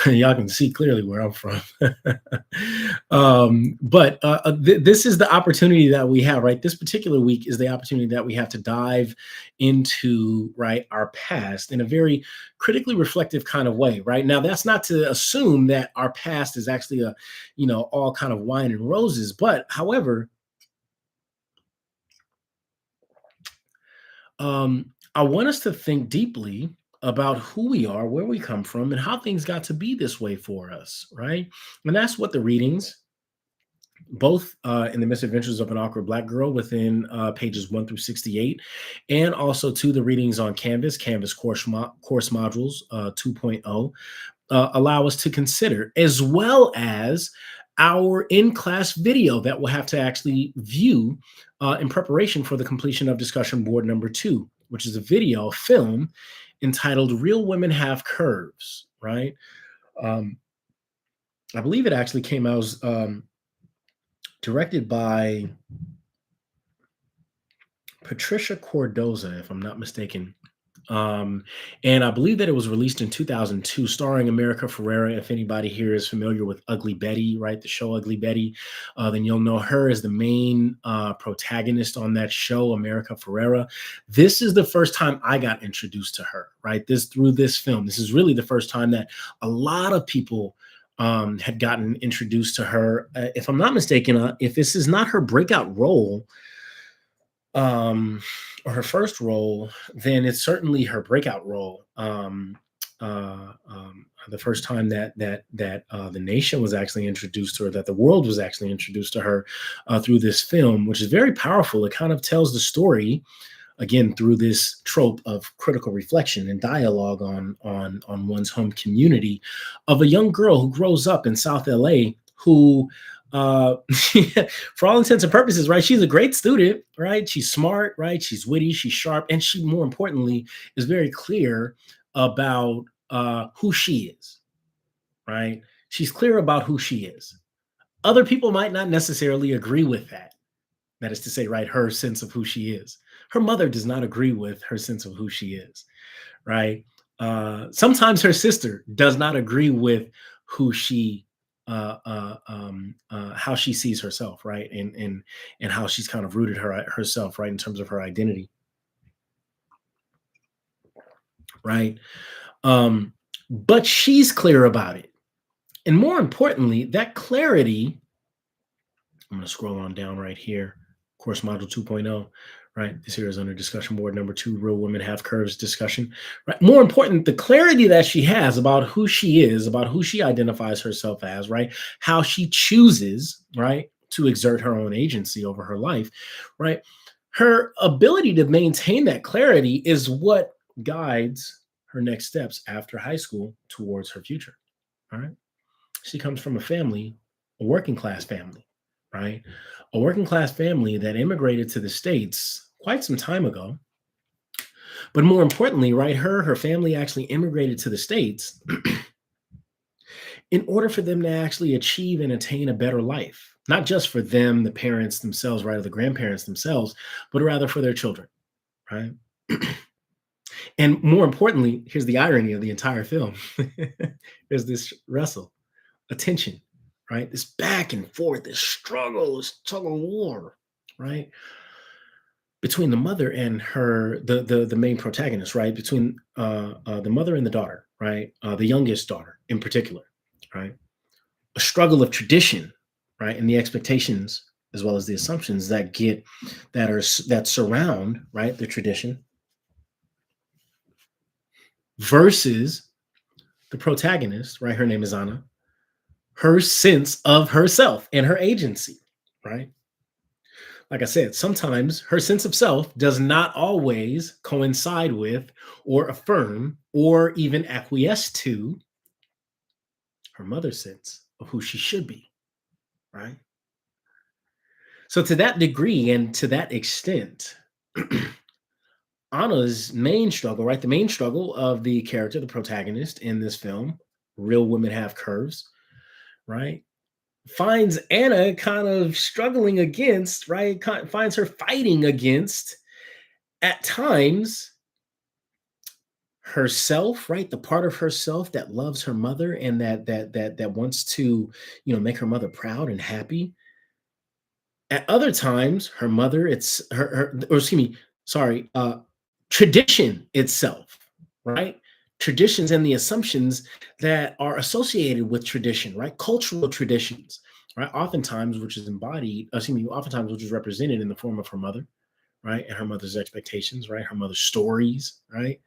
Speaker 1: Y'all can see clearly where I'm from. But this is the opportunity that we have, right? This particular week is the opportunity that we have to dive into, right, our past in a very critically reflective kind of way, right? Now, that's not to assume that our past is actually all kind of wine and roses, but however, I want us to think deeply about who we are, where we come from, and how things got to be this way for us, right? And that's what the readings, both in The Misadventures of an Awkward Black Girl within pages 1 through 68, and also to the readings on Canvas course modules 2.0, allow us to consider, as well as our in-class video that we'll have to actually view in preparation for the completion of discussion board number 2, which is a video, a film entitled Real Women Have Curves, right? Um, I believe it actually came out directed by Patricia Cordoza, if I'm not mistaken. Um, and I believe that it was released in 2002, starring America Ferrera. If anybody here is familiar with Ugly Betty, right, the show Ugly Betty, then you'll know her as the main protagonist on that show, America Ferrera. This is the first time I got introduced to her, right? Through this film. This is really the first time that a lot of people had gotten introduced to her. If I'm not mistaken, if this is not her breakout role, or her first role, then it's certainly her breakout role. The first time that the nation was actually introduced to her, that the world was actually introduced to her through this film, which is very powerful. It kind of tells the story again through this trope of critical reflection and dialogue on one's home community, of a young girl who grows up in South LA who uh for all intents and purposes, right, she's a great student, right? She's smart, right? She's witty, she's sharp, and she, more importantly, is very clear about who she is, right? She's clear about who she is. Other people might not necessarily agree with that. That is to say, right, her sense of who she is. Her mother does not agree with her sense of who she is, right? Sometimes her sister does not agree with who she, how she sees herself, right, and how she's kind of rooted herself, right, in terms of her identity, right. Um, but she's clear about it. And more importantly, that clarity, I'm going to scroll on down right here. Course module 2.0, right? This here is under discussion board number 2, Real Women Have Curves discussion, right? More important, the clarity that she has about who she is, about who she identifies herself as, right? How she chooses, right, to exert her own agency over her life, right? Her ability to maintain that clarity is what guides her next steps after high school towards her future, all right? She comes from a family, a working class family, right? A working class family that immigrated to the States quite some time ago. But more importantly, right, her family actually immigrated to the States in order for them to actually achieve and attain a better life, not just for them, the parents themselves, right, or the grandparents themselves, but rather for their children, right? And more importantly, here's the irony of the entire film. There's this wrestle, a tension, right? This back and forth, this struggle, this tug of war, right? Between the mother and her, the main protagonist, right? Between the mother and the daughter, right? The youngest daughter in particular, right? A struggle of tradition, right? And the expectations as well as the assumptions that surround, right, the tradition versus the protagonist, right? Her name is Anna, her sense of herself and her agency, right? Like I said, sometimes her sense of self does not always coincide with or affirm or even acquiesce to her mother's sense of who she should be, right? So, to that degree and to that extent, Anna's main struggle, right? The main struggle of the character, the protagonist in this film, Real Women Have Curves, right? Finds Anna kind of struggling against, right? Finds her fighting against at times herself, right? The part of herself that loves her mother and that wants to, make her mother proud and happy. At other times, her mother, it's her or excuse me, sorry, tradition itself, right? Traditions and the assumptions that are associated with tradition, right? Cultural traditions, right? Oftentimes, which is embodied, excuse me, oftentimes, which is represented in the form of her mother, right? And her mother's expectations, right? Her mother's stories, right?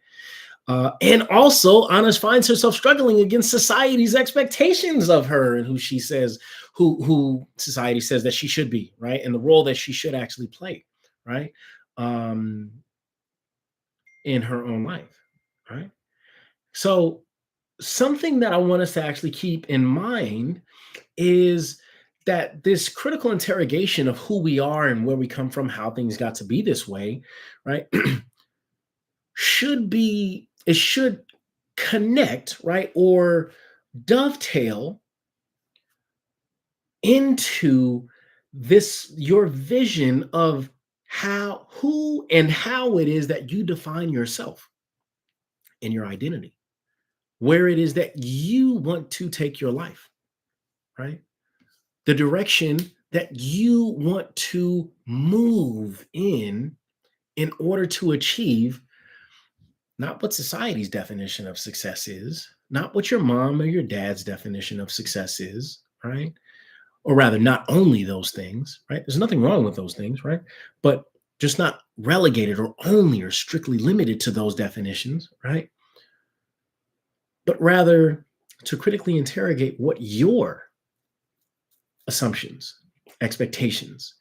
Speaker 1: And also, Anna finds herself struggling against society's expectations of her and who she says, who society says that she should be, right? And the role that she should actually play, right? Um, in her own life, right? So, something that I want us to actually keep in mind is that this critical interrogation of who we are and where we come from, how things got to be this way, right? Should connect, right, or dovetail into this your vision of who and how it is that you define yourself and your identity, where it is that you want to take your life, right? The direction that you want to move in order to achieve not what society's definition of success is, not what your mom or your dad's definition of success is, right? Or rather, not only those things, right? There's nothing wrong with those things, right? But just not relegated or only or strictly limited to those definitions, right? But rather to critically interrogate what your assumptions, expectations,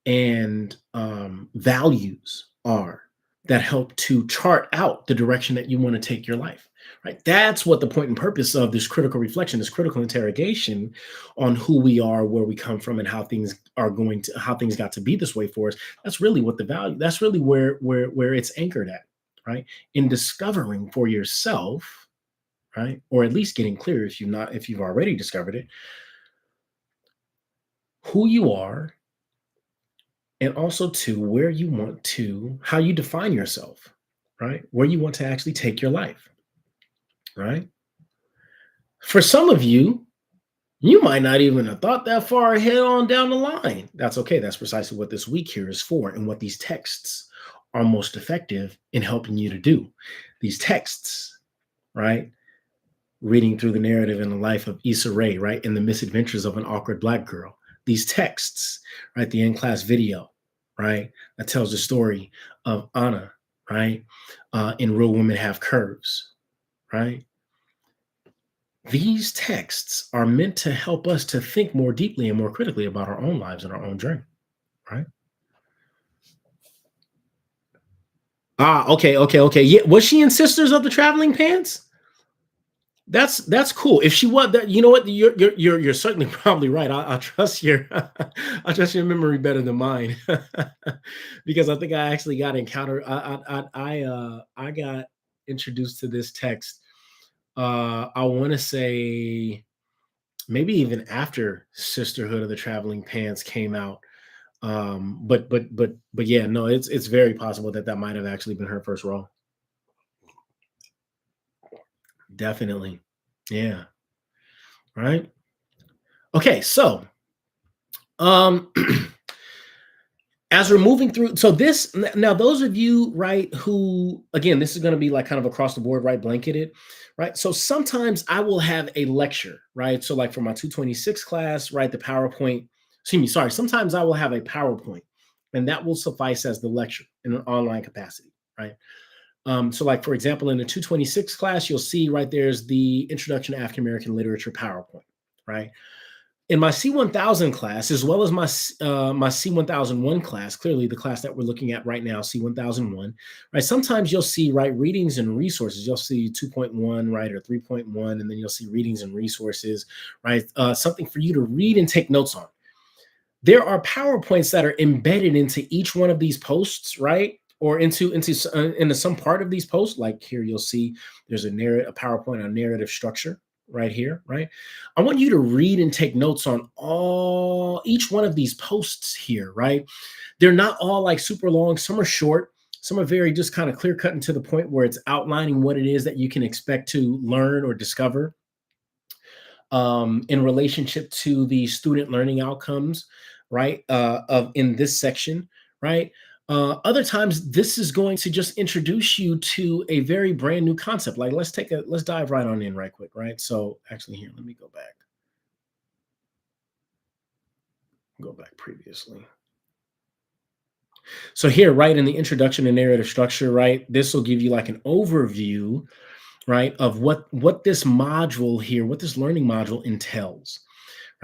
Speaker 1: and values are that help to chart out the direction that you want to take your life, right? That's what the point and purpose of this critical reflection, this critical interrogation on who we are, where we come from, and how things got to be this way for us. That's really what the value, that's really where it's anchored at, right? In discovering for yourself, right? Or at least getting clear if you've already discovered it, who you are, and also to how you define yourself, right? Where you want to actually take your life, right? For some of you, you might not even have thought that far ahead on down the line. That's okay. That's precisely what this week here is for, and what these texts are most effective in helping you to do. These texts, right? reading through the narrative in the life of Issa Rae, right? And the misadventures of an awkward Black girl. These texts, right? The in-class video, right? That tells the story of Anna, right? In Real Women Have Curves, right? These texts are meant to help us to think more deeply and more critically about our own lives and our own journey, right? Okay. Yeah, was she in Sisters of the Traveling Pants? That's cool. If she was that, you know what? You're certainly probably right. I trust your I trust your memory better than mine, because I think I actually got encountered. I got introduced to this text. I want to say maybe even after Sisterhood of the Traveling Pants came out. But yeah, no, it's very possible that that might have actually been her first role. Definitely, yeah. Right. Okay, so um as we're moving through, so this now those of you, right, who, again, this is going to be like kind of across the board, right, blanketed, right? So sometimes I will have a lecture, right? So like for my 226 class, right, the PowerPoint, excuse me, sorry, sometimes I will have a PowerPoint, and that will suffice as the lecture in an online capacity, right? So like for example, in the 226 class, you'll see right there's the Introduction to African American Literature PowerPoint, right? In my C1000 class, as well as my C1001 class, clearly the class that we're looking at right now, C1001, right? Sometimes you'll see, right, readings and resources. You'll see 2.1, right, or 3.1, and then you'll see readings and resources, right? Something for you to read and take notes on. There are PowerPoints that are embedded into each one of these posts, right? Or into some part of these posts. Like here, you'll see there's a PowerPoint on narrative structure right here, right? I want you to read and take notes on each one of these posts here, right? They're not all like super long. Some are short. Some are very just kind of clear cut and to the point where it's outlining what it is that you can expect to learn or discover in relationship to the student learning outcomes, right? Of in this section, right? Other times, this is going to just introduce you to a very brand new concept. Like let's dive right on in right quick, right? So actually, here, let me go back previously. So here, right in the introduction and narrative structure, right? This will give you like an overview, right, of what this module here, what this learning module entails,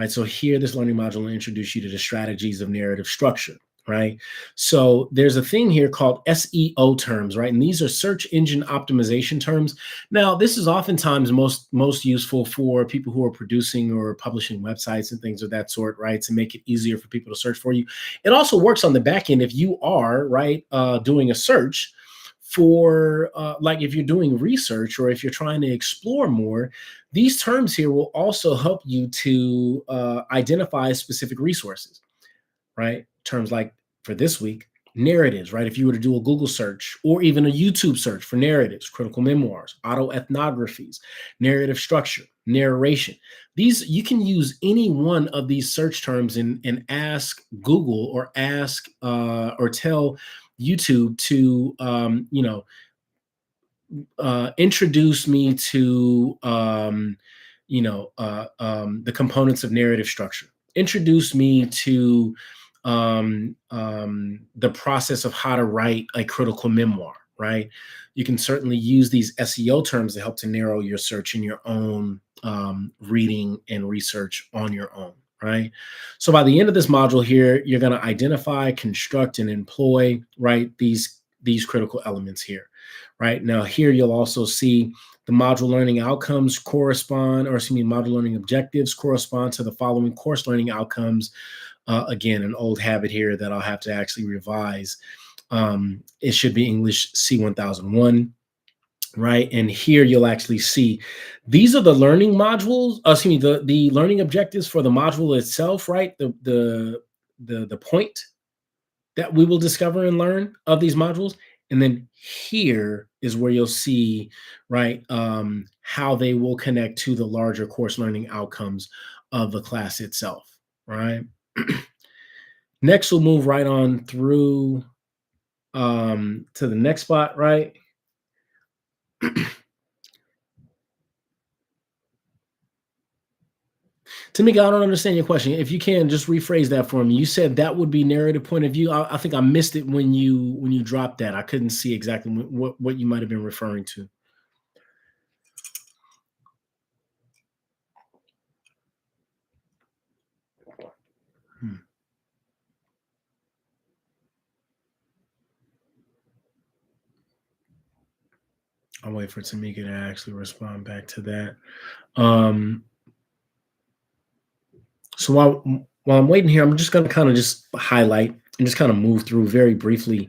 Speaker 1: right? So here, this learning module will introduce you to the strategies of narrative structure, right? So there's a thing here called SEO terms, right? And these are search engine optimization terms. Now, this is oftentimes most useful for people who are producing or publishing websites and things of that sort, right? To make it easier for people to search for you. It also works on the back end if you are, right, doing a search for like if you're doing research or if you're trying to explore more, these terms here will also help you to identify specific resources, right? Terms like for this week, narratives, right? If you were to do a Google search or even a YouTube search for narratives, critical memoirs, autoethnographies, narrative structure, narration, these you can use any one of these search terms and ask Google or ask or tell YouTube to introduce me to the components of narrative structure. Introduce me to the process of how to write a critical memoir. Right? You can certainly use these SEO terms to help to narrow your search in your own reading and research on your own. Right. So by the end of this module here, you're going to identify, construct, and employ, right, these critical elements here. Right now, here you'll also see the module learning outcomes correspond, or excuse me, module learning objectives correspond to the following course learning outcomes. Again, an old habit here that I'll have to actually revise. It should be English C1001, right? And here you'll actually see these are the learning modules. Excuse me, the learning objectives for the module itself, right? The point that we will discover and learn of these modules. And then here is where you'll see, right, how they will connect to the larger course learning outcomes of the class itself, right? Next, we'll move right on through to the next spot, right? Tamika, I don't understand your question. If you can, just rephrase that for me. You said that would be narrative point of view. I think I missed it when you dropped that. I couldn't see exactly what you might have been referring to. Hmm. I'll wait for Tamika to actually respond back to that. Um, so while I'm waiting here, I'm just going to kind of just highlight and just kind of move through very briefly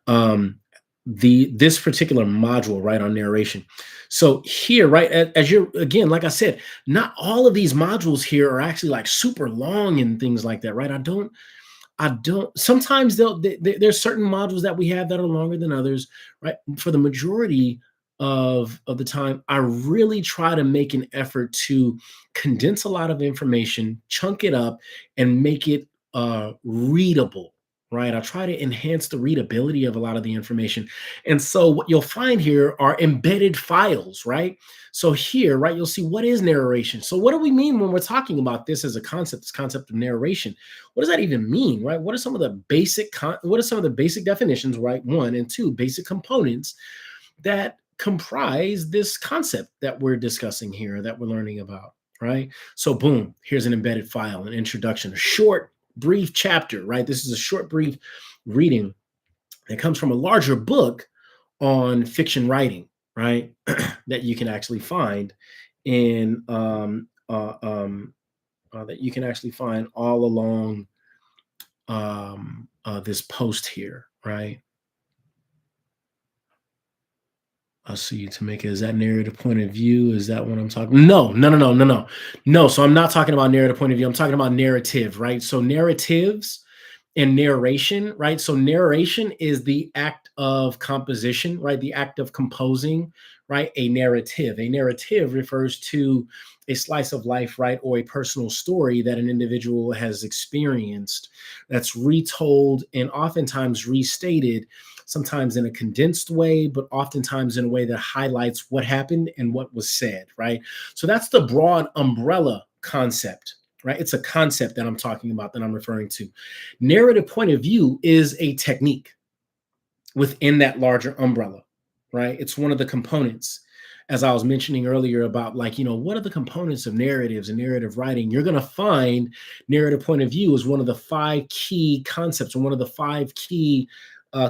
Speaker 1: um, the this particular module right on narration. So here, right, as you're again, like I said, not all of these modules here are actually like super long and things like that, right? I don't. Sometimes there's certain modules that we have that are longer than others, right? For the majority of the time, I really try to make an effort to condense a lot of information, chunk it up, and make it readable. Right. I try to enhance the readability of a lot of the information. And so what you'll find here are embedded files, right? So here, right, you'll see what is narration. So what do we mean when we're talking about this as a concept, this concept of narration? What does that even mean, right? What are some of the what are some of the basic definitions, right? One and two, basic components that comprise this concept that we're discussing here, that we're learning about, right? So, boom, here's an embedded file, an introduction, a short, brief chapter, right? This is a short, brief reading that comes from a larger book on fiction writing, right? That you can actually find in that you can actually find all along this post here, right? I'll see you, Tamika. Is that narrative point of view? Is that what I'm talking? No, no, no, no, no, no, no. So I'm not talking about narrative point of view. I'm talking about narrative, right? So narratives and narration, right? So narration is the act of composition, right? The act of composing, right? A narrative. A narrative refers to a slice of life, right? Or a personal story that an individual has experienced that's retold and oftentimes restated, sometimes in a condensed way, but oftentimes in a way that highlights what happened and what was said, right? So that's the broad umbrella concept, right? It's a concept that I'm talking about, that I'm referring to. Narrative point of view is a technique within that larger umbrella, right? It's one of the components. As I was mentioning earlier about, like, what are the components of narratives and narrative writing? You're going to find narrative point of view is one of the five key concepts, or one of the five key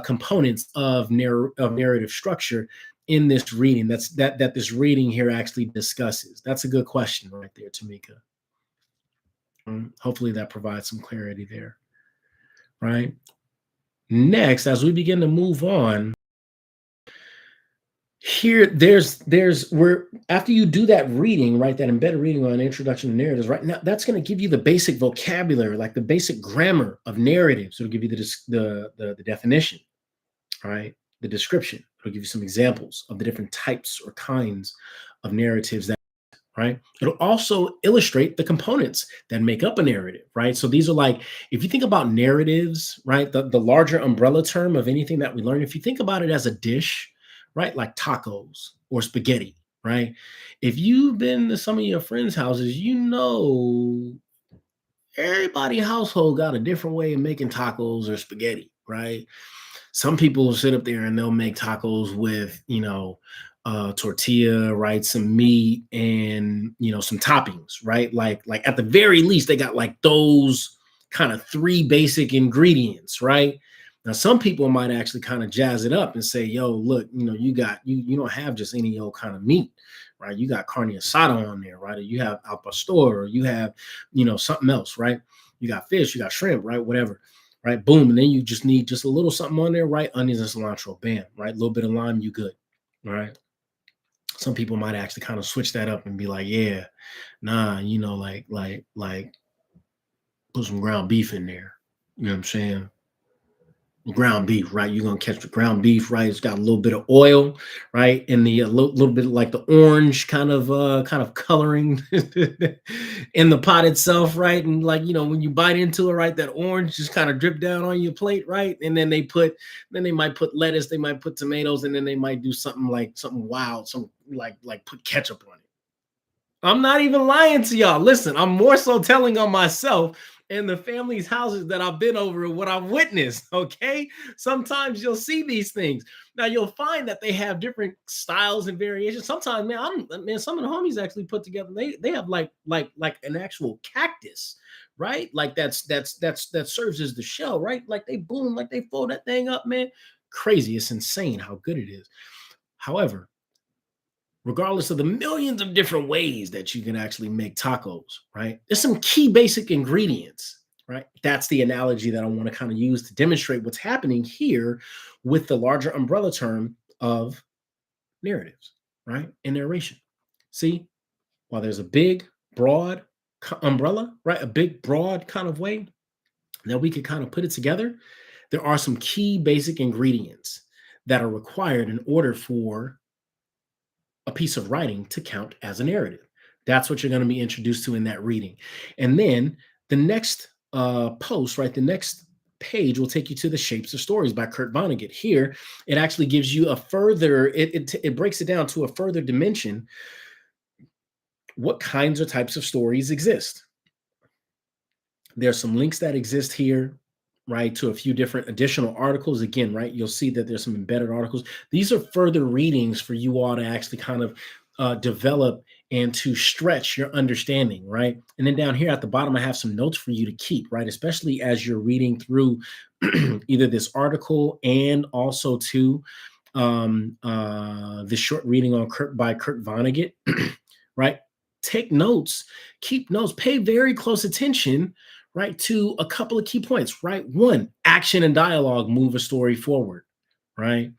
Speaker 1: components of narrative structure in this reading. That this reading here actually discusses. That's a good question right there, Tamika. Hopefully that provides some clarity there, right? Next, as we begin to move on, here there's where after you do that reading, right, that embedded reading on introduction to narratives, right, now that's going to give you the basic vocabulary, like the basic grammar of narratives. It'll give you the definition, right, the description. It'll give you some examples of the different types or kinds of narratives that, right. It'll also illustrate the components that make up a narrative, right? So these are like, if you think about narratives, right, the larger umbrella term of anything that we learn, if you think about it as a dish, right, like tacos or spaghetti, right? If you've been to some of your friends' houses, everybody household got a different way of making tacos or spaghetti, right? Some people will sit up there and they'll make tacos with, tortilla, right, some meat, and some toppings, right? Like at the very least, they got like those kind of three basic ingredients, right? Now, some people might actually kind of jazz it up and say, "Yo, look, you don't have just any old kind of meat, right? You got carne asada on there, right? Or you have al pastor, or you have, something else, right? You got fish, you got shrimp, right? Whatever." Right? Boom. And then you just need just a little something on there, right? Onions and cilantro, bam, right? A little bit of lime, you good. All right. Some people might actually kind of switch that up and be like, yeah, nah, like put some ground beef in there. You know what I'm saying? Ground beef, right? You're gonna catch the ground beef, right? It's got a little bit of oil, right? And the little bit of like the orange kind of coloring in the pot itself, right? And like, when you bite into it, right, that orange just kind of drip down on your plate, right? And then they might put lettuce, they might put tomatoes, and then they might do something wild, some like put ketchup on it. I'm not even lying to y'all. Listen, I'm more so telling on myself and the family's houses that I've been over and what I've witnessed. Okay. Sometimes you'll see these things. Now you'll find that they have different styles and variations. Sometimes, man, some of the homies actually put together, they have like an actual cactus, right? Like that serves as the shell, right? Like they boom, like they fold that thing up, man. Crazy. It's insane how good it is. However, regardless of the millions of different ways that you can actually make tacos, right? There's some key basic ingredients, right? That's the analogy that I want to kind of use to demonstrate what's happening here with the larger umbrella term of narratives, right? And narration. See, while there's a big, broad umbrella, right? A big, broad kind of way that we could kind of put it together, there are some key basic ingredients that are required in order for a piece of writing to count as a narrative. That's what you're going to be introduced to in that reading. And then the next post, right? The next page will take you to the Shapes of Stories by Kurt Vonnegut. Here, it actually gives you a further, it breaks it down to a further dimension. What kinds or types of stories exist? There's some links that exist here, right, to a few different additional articles. Again, right, you'll see that there's some embedded articles. These are further readings for you all to actually kind of develop and to stretch your understanding, right? And then down here at the bottom, I have some notes for you to keep, right? Especially as you're reading through either this article and also to the short reading on by Kurt Vonnegut, right? Take notes, keep notes, pay very close attention, right, to a couple of key points, right? One, action and dialogue move a story forward, right?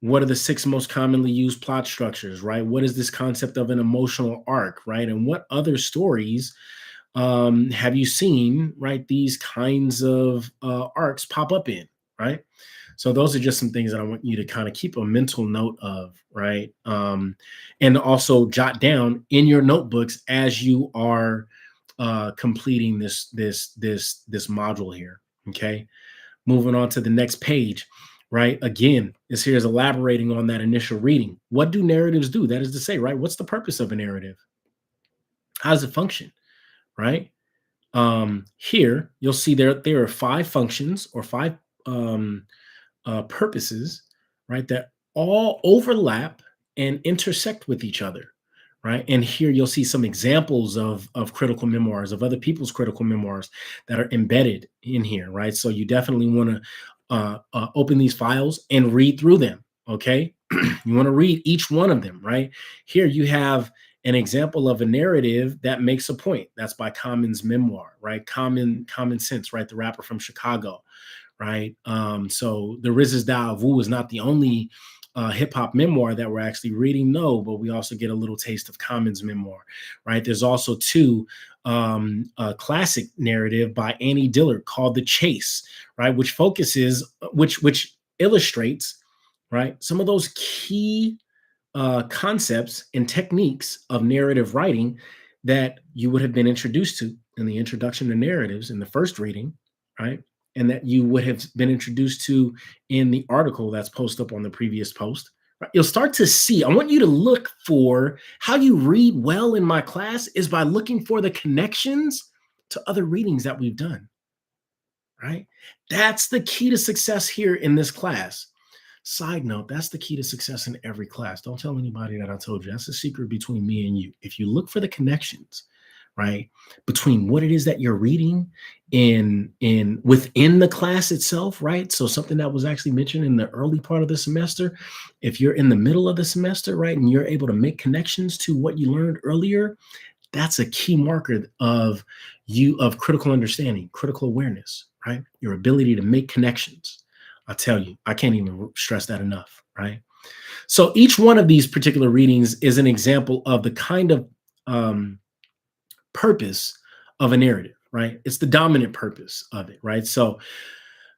Speaker 1: What are the 6 most commonly used plot structures, right? What is this concept of an emotional arc, right? And what other stories have you seen, right, these kinds of arcs pop up in, right? So those are just some things that I want you to kind of keep a mental note of, right? And also jot down in your notebooks as you are completing this module here. Okay, moving on to the next page, right? Again, this here is elaborating on that initial reading. What do narratives do? That is to say, right? What's the purpose of a narrative? How does it function, right? Here you'll see there are 5 functions or 5 purposes, right, that all overlap and intersect with each other, right? And here you'll see some examples of critical memoirs, of other people's critical memoirs that are embedded in here, right? So you definitely want to open these files and read through them, okay? You want to read each one of them, right? Here you have an example of a narrative that makes a point. That's by Common's memoir, right? Common Sense, right? The rapper from Chicago, right? So the Riz's Da Vu is not the only hip hop memoir that we're actually reading. No, but we also get a little taste of Common's memoir, right? There's also 2 a classic narrative by Annie Dillard called The Chase, right? Which focuses, which illustrates, right, some of those key concepts and techniques of narrative writing that you would have been introduced to in the introduction to narratives in the first reading, right? And that you would have been introduced to in the article that's posted up on the previous post. Right? You'll start to see, I want you to look for how you read well in my class is by looking for the connections to other readings that we've done, right? That's the key to success here in this class. Side note, that's the key to success in every class. Don't tell anybody that I told you. That's the secret between me and you. If you look for the connections, right, between what it is that you're reading in within the class itself, right? So something that was actually mentioned in the early part of the semester, if you're in the middle of the semester, right, and you're able to make connections to what you learned earlier, that's a key marker of critical understanding, critical awareness, right? Your ability to make connections. I tell you, I can't even stress that enough, right? So each one of these particular readings is an example of the kind of purpose of a narrative, right? It's the dominant purpose of it, right? So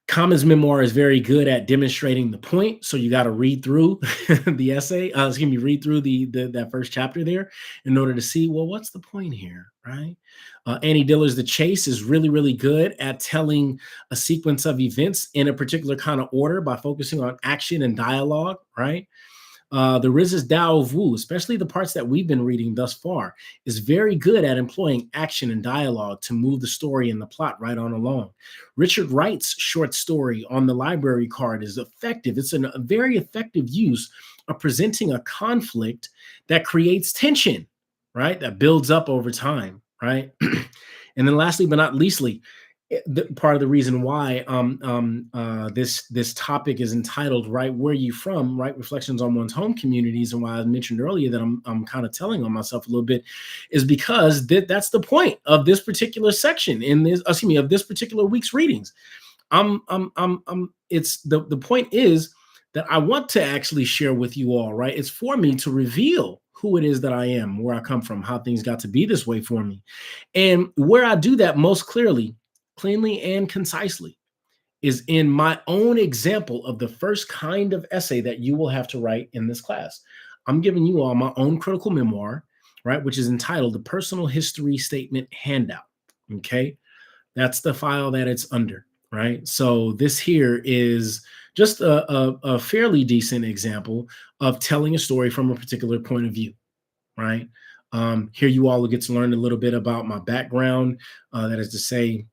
Speaker 1: Common's memoir is very good at demonstrating the point. So you got to read through the essay, read through that first chapter there in order to see, well, what's the point here, right? Annie Dillard's The Chase is really, really good at telling a sequence of events in a particular kind of order by focusing on action and dialogue, right? The Riz's Tao of Wu, especially the parts that we've been reading thus far, is very good at employing action and dialogue to move the story and the plot right on along. Richard Wright's short story on the library card is effective. It's a very effective use of presenting a conflict that creates tension, right? That builds up over time, right? And then lastly, but not leastly, part of the reason why this topic is entitled "Right Where You From," right? Reflections on one's home communities, and why I mentioned earlier that I'm kind of telling on myself a little bit, is because that's the point of this particular section in this, excuse me, of this particular week's readings. It's the point is that I want to actually share with you all, right? It's for me to reveal who it is that I am, where I come from, how things got to be this way for me. And where I do that most clearly, cleanly, and concisely is in my own example of the first kind of essay that you will have to write in this class. I'm giving you all my own critical memoir, right, which is entitled The Personal History Statement Handout. Okay. That's the file that it's under, right? So this here is just a fairly decent example of telling a story from a particular point of view, right? Here you all will get to learn a little bit about my background. That is to say,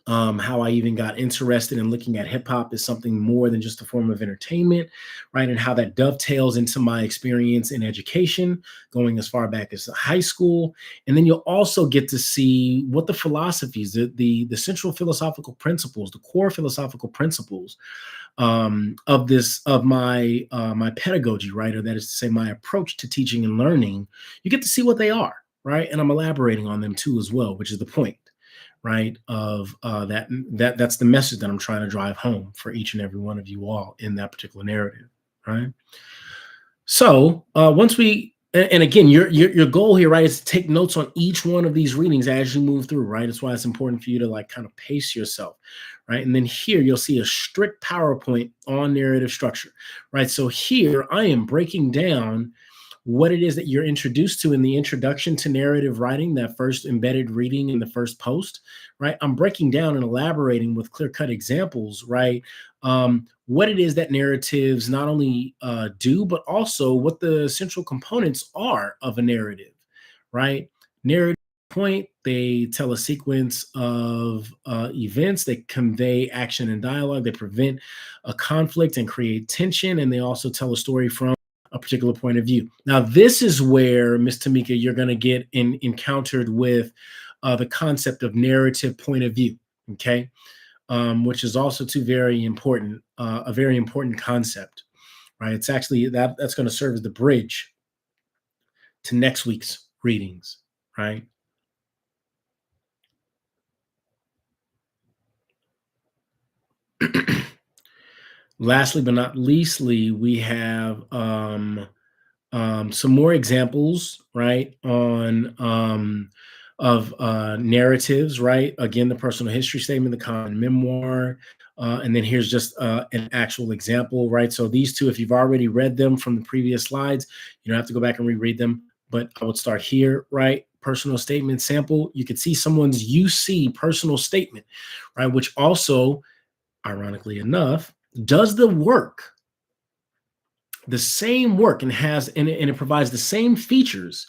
Speaker 1: how I even got interested in looking at hip hop as something more than just a form of entertainment, right? And how that dovetails into my experience in education, going as far back as high school. And then you'll also get to see what the philosophies, the central philosophical principles, the core philosophical principles of my pedagogy, right? Or that is to say, my approach to teaching and learning. You get to see what they are, right? And I'm elaborating on them too as well, which is the point, right? Of that's the message that I'm trying to drive home for each and every one of you all in that particular narrative, right? So once we and again, your goal here, right, is to take notes on each one of these readings as you move through, right? That's why it's important for you to like kind of pace yourself, right? And then here you'll see a strict PowerPoint on narrative structure, right? So here I am breaking down what it is that you're introduced to in the introduction to narrative writing, that first embedded reading in the first post, right? I'm breaking down and elaborating with clear-cut examples, right? What it is that narratives not only do, but also what the central components are of a narrative, right? Narrative point, they tell a sequence of events, they convey action and dialogue, they prevent a conflict and create tension, and they also tell a story from a particular point of view. Now, this is where, Miss Tamika, you're going to get encountered with the concept of narrative point of view, okay? Which is also too very important, a very important concept, right? It's actually that's going to serve as the bridge to next week's readings, right? Lastly, but not leastly, we have some more examples, right, on of narratives, right? Again, the personal history statement, the common memoir, and then here's just an actual example, right? So these two, if you've already read them from the previous slides, you don't have to go back and reread them. But I would start here, right? Personal statement sample. You could see someone's UC personal statement, right? Which also, ironically enough, does the same work and it provides the same features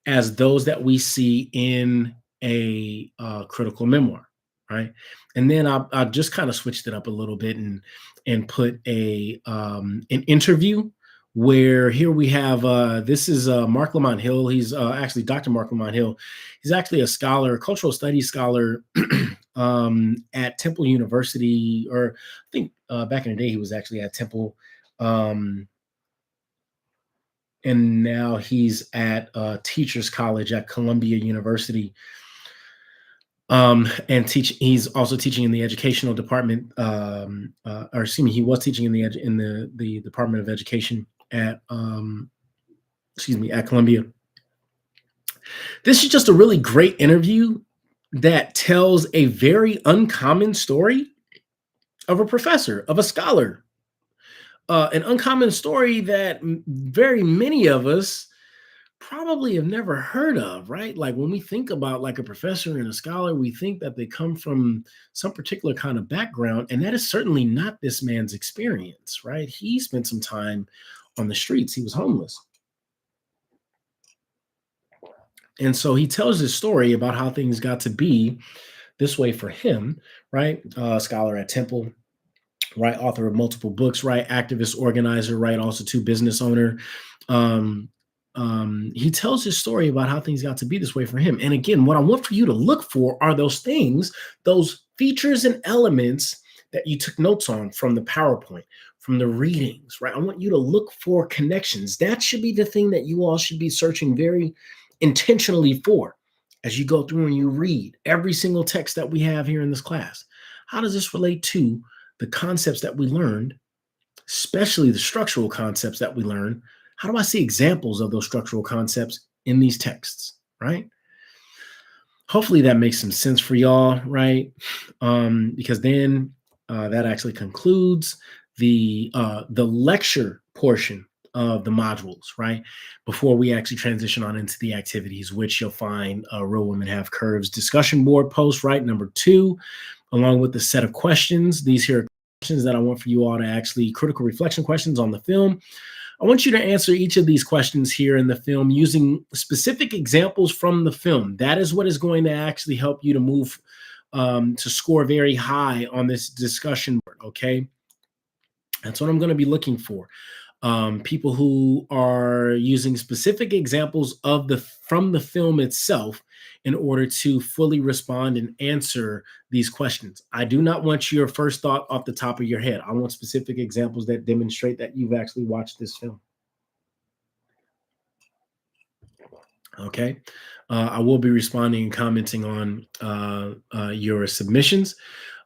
Speaker 1: as those that we see in a critical memoir, right? And then I've just kind of switched it up a little bit and put an interview where here we have this is Mark Lamont Hill. He's actually Dr. Mark Lamont Hill. He's actually a scholar, a cultural studies scholar at Temple University, or I think back in the day he was actually at Temple. And now he's at Teachers College at Columbia University, and he's also teaching in the educational department, or excuse me, he was teaching in the Department of Education at at Columbia. This is just a really great interview that tells a very uncommon story of a professor, of a scholar, an uncommon story that very many of us probably have never heard of, right? Like when we think about like a professor and a scholar, we think that they come from some particular kind of background, and that is certainly not this man's experience, right? He spent some time on the streets. He was homeless. And so he tells this story about how things got to be this way for him, right? Scholar at Temple, right? Author of multiple books, right? Activist, organizer, right? Also, too, business owner. Um, he tells his story about how things got to be this way for him. And again, what I want for you to look for are those things, those features and elements that you took notes on from the PowerPoint, from the readings, right? I want you to look for connections. That should be the thing that you all should be searching very intentionally for as you go through and you read every single text that we have here in this class. How does this relate to the concepts that we learned, especially the structural concepts that we learned? How do I see examples of those structural concepts in these texts, right? Hopefully that makes some sense for y'all, right? Because then that actually concludes the lecture portion of the modules, right? Before we actually transition on into the activities, which you'll find Real Women Have Curves discussion board post, right? Number 2, along with the set of questions. These here are questions that I want for you all to actually critical reflection questions on the film. I want you to answer each of these questions here in the film using specific examples from the film. That is what is going to actually help you to move to score very high on this discussion board, okay? That's what I'm going to be looking for. People who are using specific examples of from the film itself in order to fully respond and answer these questions. I do not want your first thought off the top of your head. I want specific examples that demonstrate that you've actually watched this film. Okay. I will be responding and commenting on your submissions,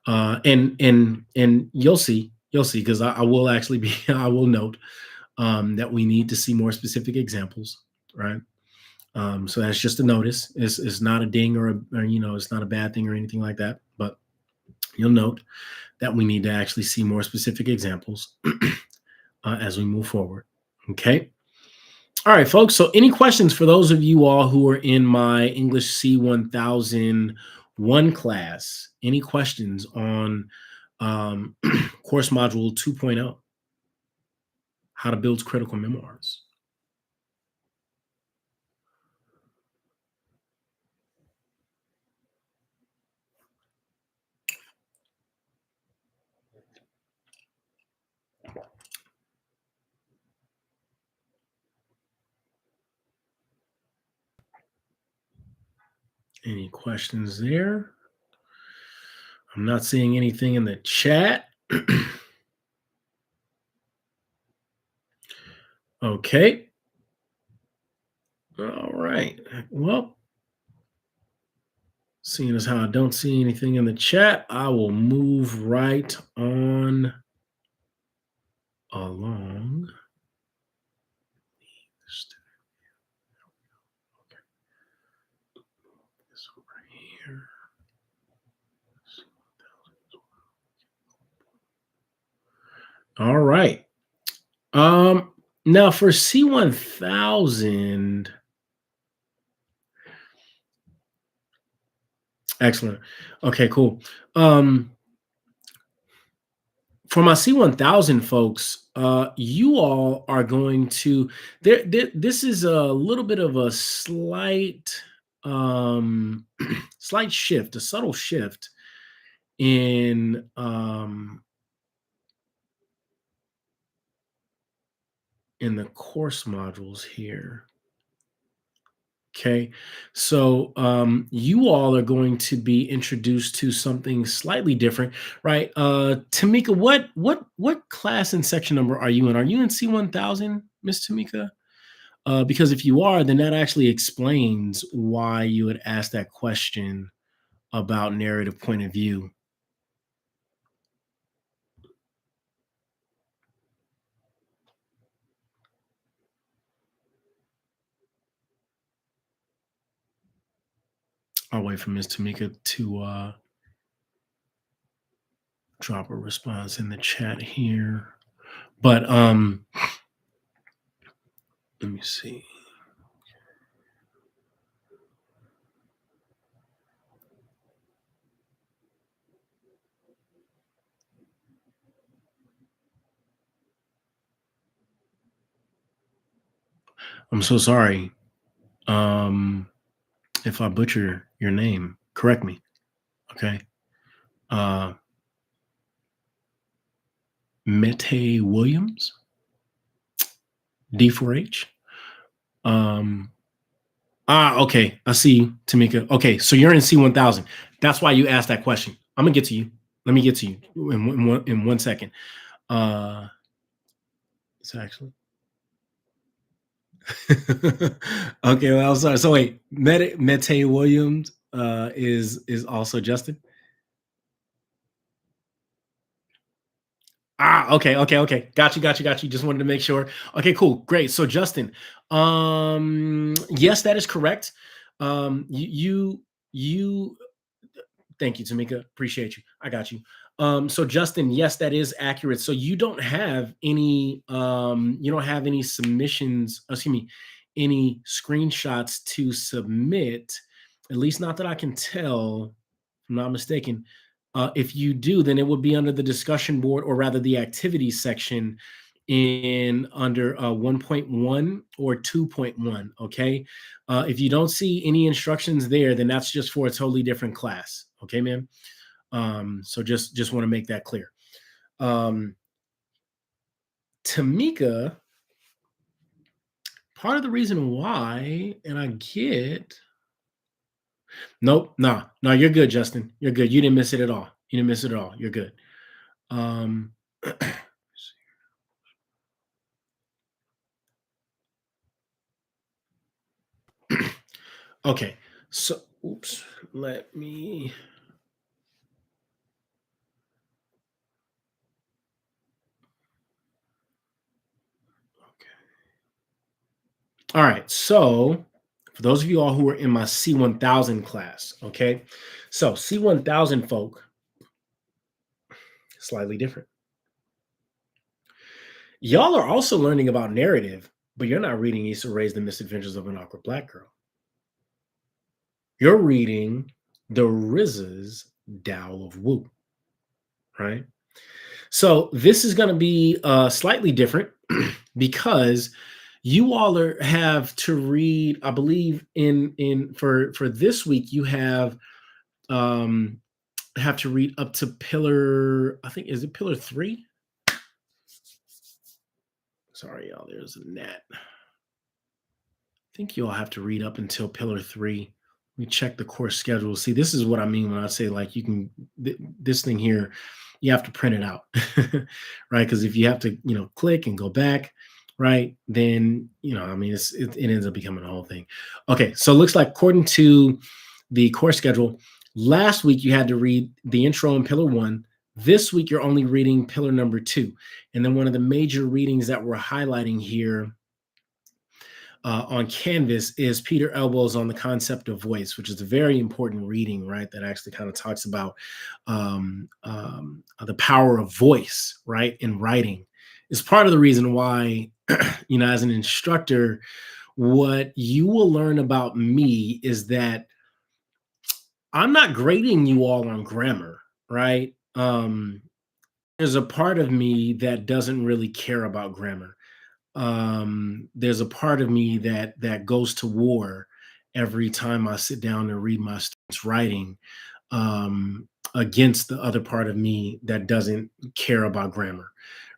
Speaker 1: and you'll see because I will actually be I will note that we need to see more specific examples, right? So that's just a notice. It's not a ding or it's not a bad thing or anything like that. But you'll note that we need to actually see more specific examples as we move forward. Okay. All right, folks. So any questions for those of you all who are in my English C1001 class? Any questions on course module 2.0, how to build critical memoirs? Any questions there? I'm not seeing anything in the chat. Okay. All right. Well, seeing as how I don't see anything in the chat, I will move right on along. This over here. All right. Now for C1000, excellent. Okay, cool. For my C1000 folks, you all are going to this is a little bit of a slight slight shift, a subtle shift in the course modules here. Okay, so you all are going to be introduced to something slightly different, right? Tamika, what class and section number are you in? Are you in C1000, Miss Tamika? Because if you are, then that actually explains why you would ask that question about narrative point of view. I'll wait for Miss Tamika to drop a response in the chat here. But let me see. I'm so sorry. If I butcher your name, correct me. Okay. Uh, Mete Williams, D4H. Um, okay. I see, Tamika. Okay, so you're in C1000. That's why you asked that question. I'm gonna get to you. Let me get to you in 1 second. It's actually okay. Well, I'm sorry. So wait, Mete Williams is also Justin. Okay. Got you. Just wanted to make sure. Okay, cool. Great. So Justin, yes, that is correct. You thank you, Tamika. Appreciate you. I got you. So Justin, yes, that is accurate. So you don't have any submissions, excuse me, any screenshots to submit, at least not that I can tell, if I'm not mistaken. If you do, then it would be under the discussion board, or rather the activities section in under 1.1 or 2.1. Okay. If you don't see any instructions there, then that's just for a totally different class. Okay, man. So just want to make that clear. Tamika, part of the reason why, and I get nope, no, you're good, Justin. You're good. You didn't miss it at all. You didn't miss it at all. You're good. Um okay. So oops, let me all right. So for those of you all who are in my C1000 class, okay. So C1000 folk, slightly different. Y'all are also learning about narrative, but you're not reading Issa Rae's The Misadventures of an Awkward Black Girl. You're reading the RZA's Tao of Wu, right? So this is going to be slightly different because you all have to read. I believe in for this week you um, have to read up to pillar. I think is it pillar 3? Sorry, y'all. There's a gnat. I think you all have to read up until pillar 3. We check the course schedule. See, this is what I mean when I say like you can this thing here, you have to print it out, right? Because if you have to, click and go back, right, then I mean, it ends up becoming a whole thing. Okay, so it looks like according to the course schedule, last week you had to read the intro in pillar 1. This week you're only reading pillar number 2, and then one of the major readings that we're highlighting here on Canvas is Peter Elbows on the Concept of Voice, which is a very important reading, right? That actually kind of talks about the power of voice, right, in writing. Is part of the reason why, as an instructor, what you will learn about me is that I'm not grading you all on grammar, right? There's a part of me that doesn't really care about grammar. There's a part of me that goes to war every time I sit down and read my students' writing, against the other part of me that doesn't care about grammar,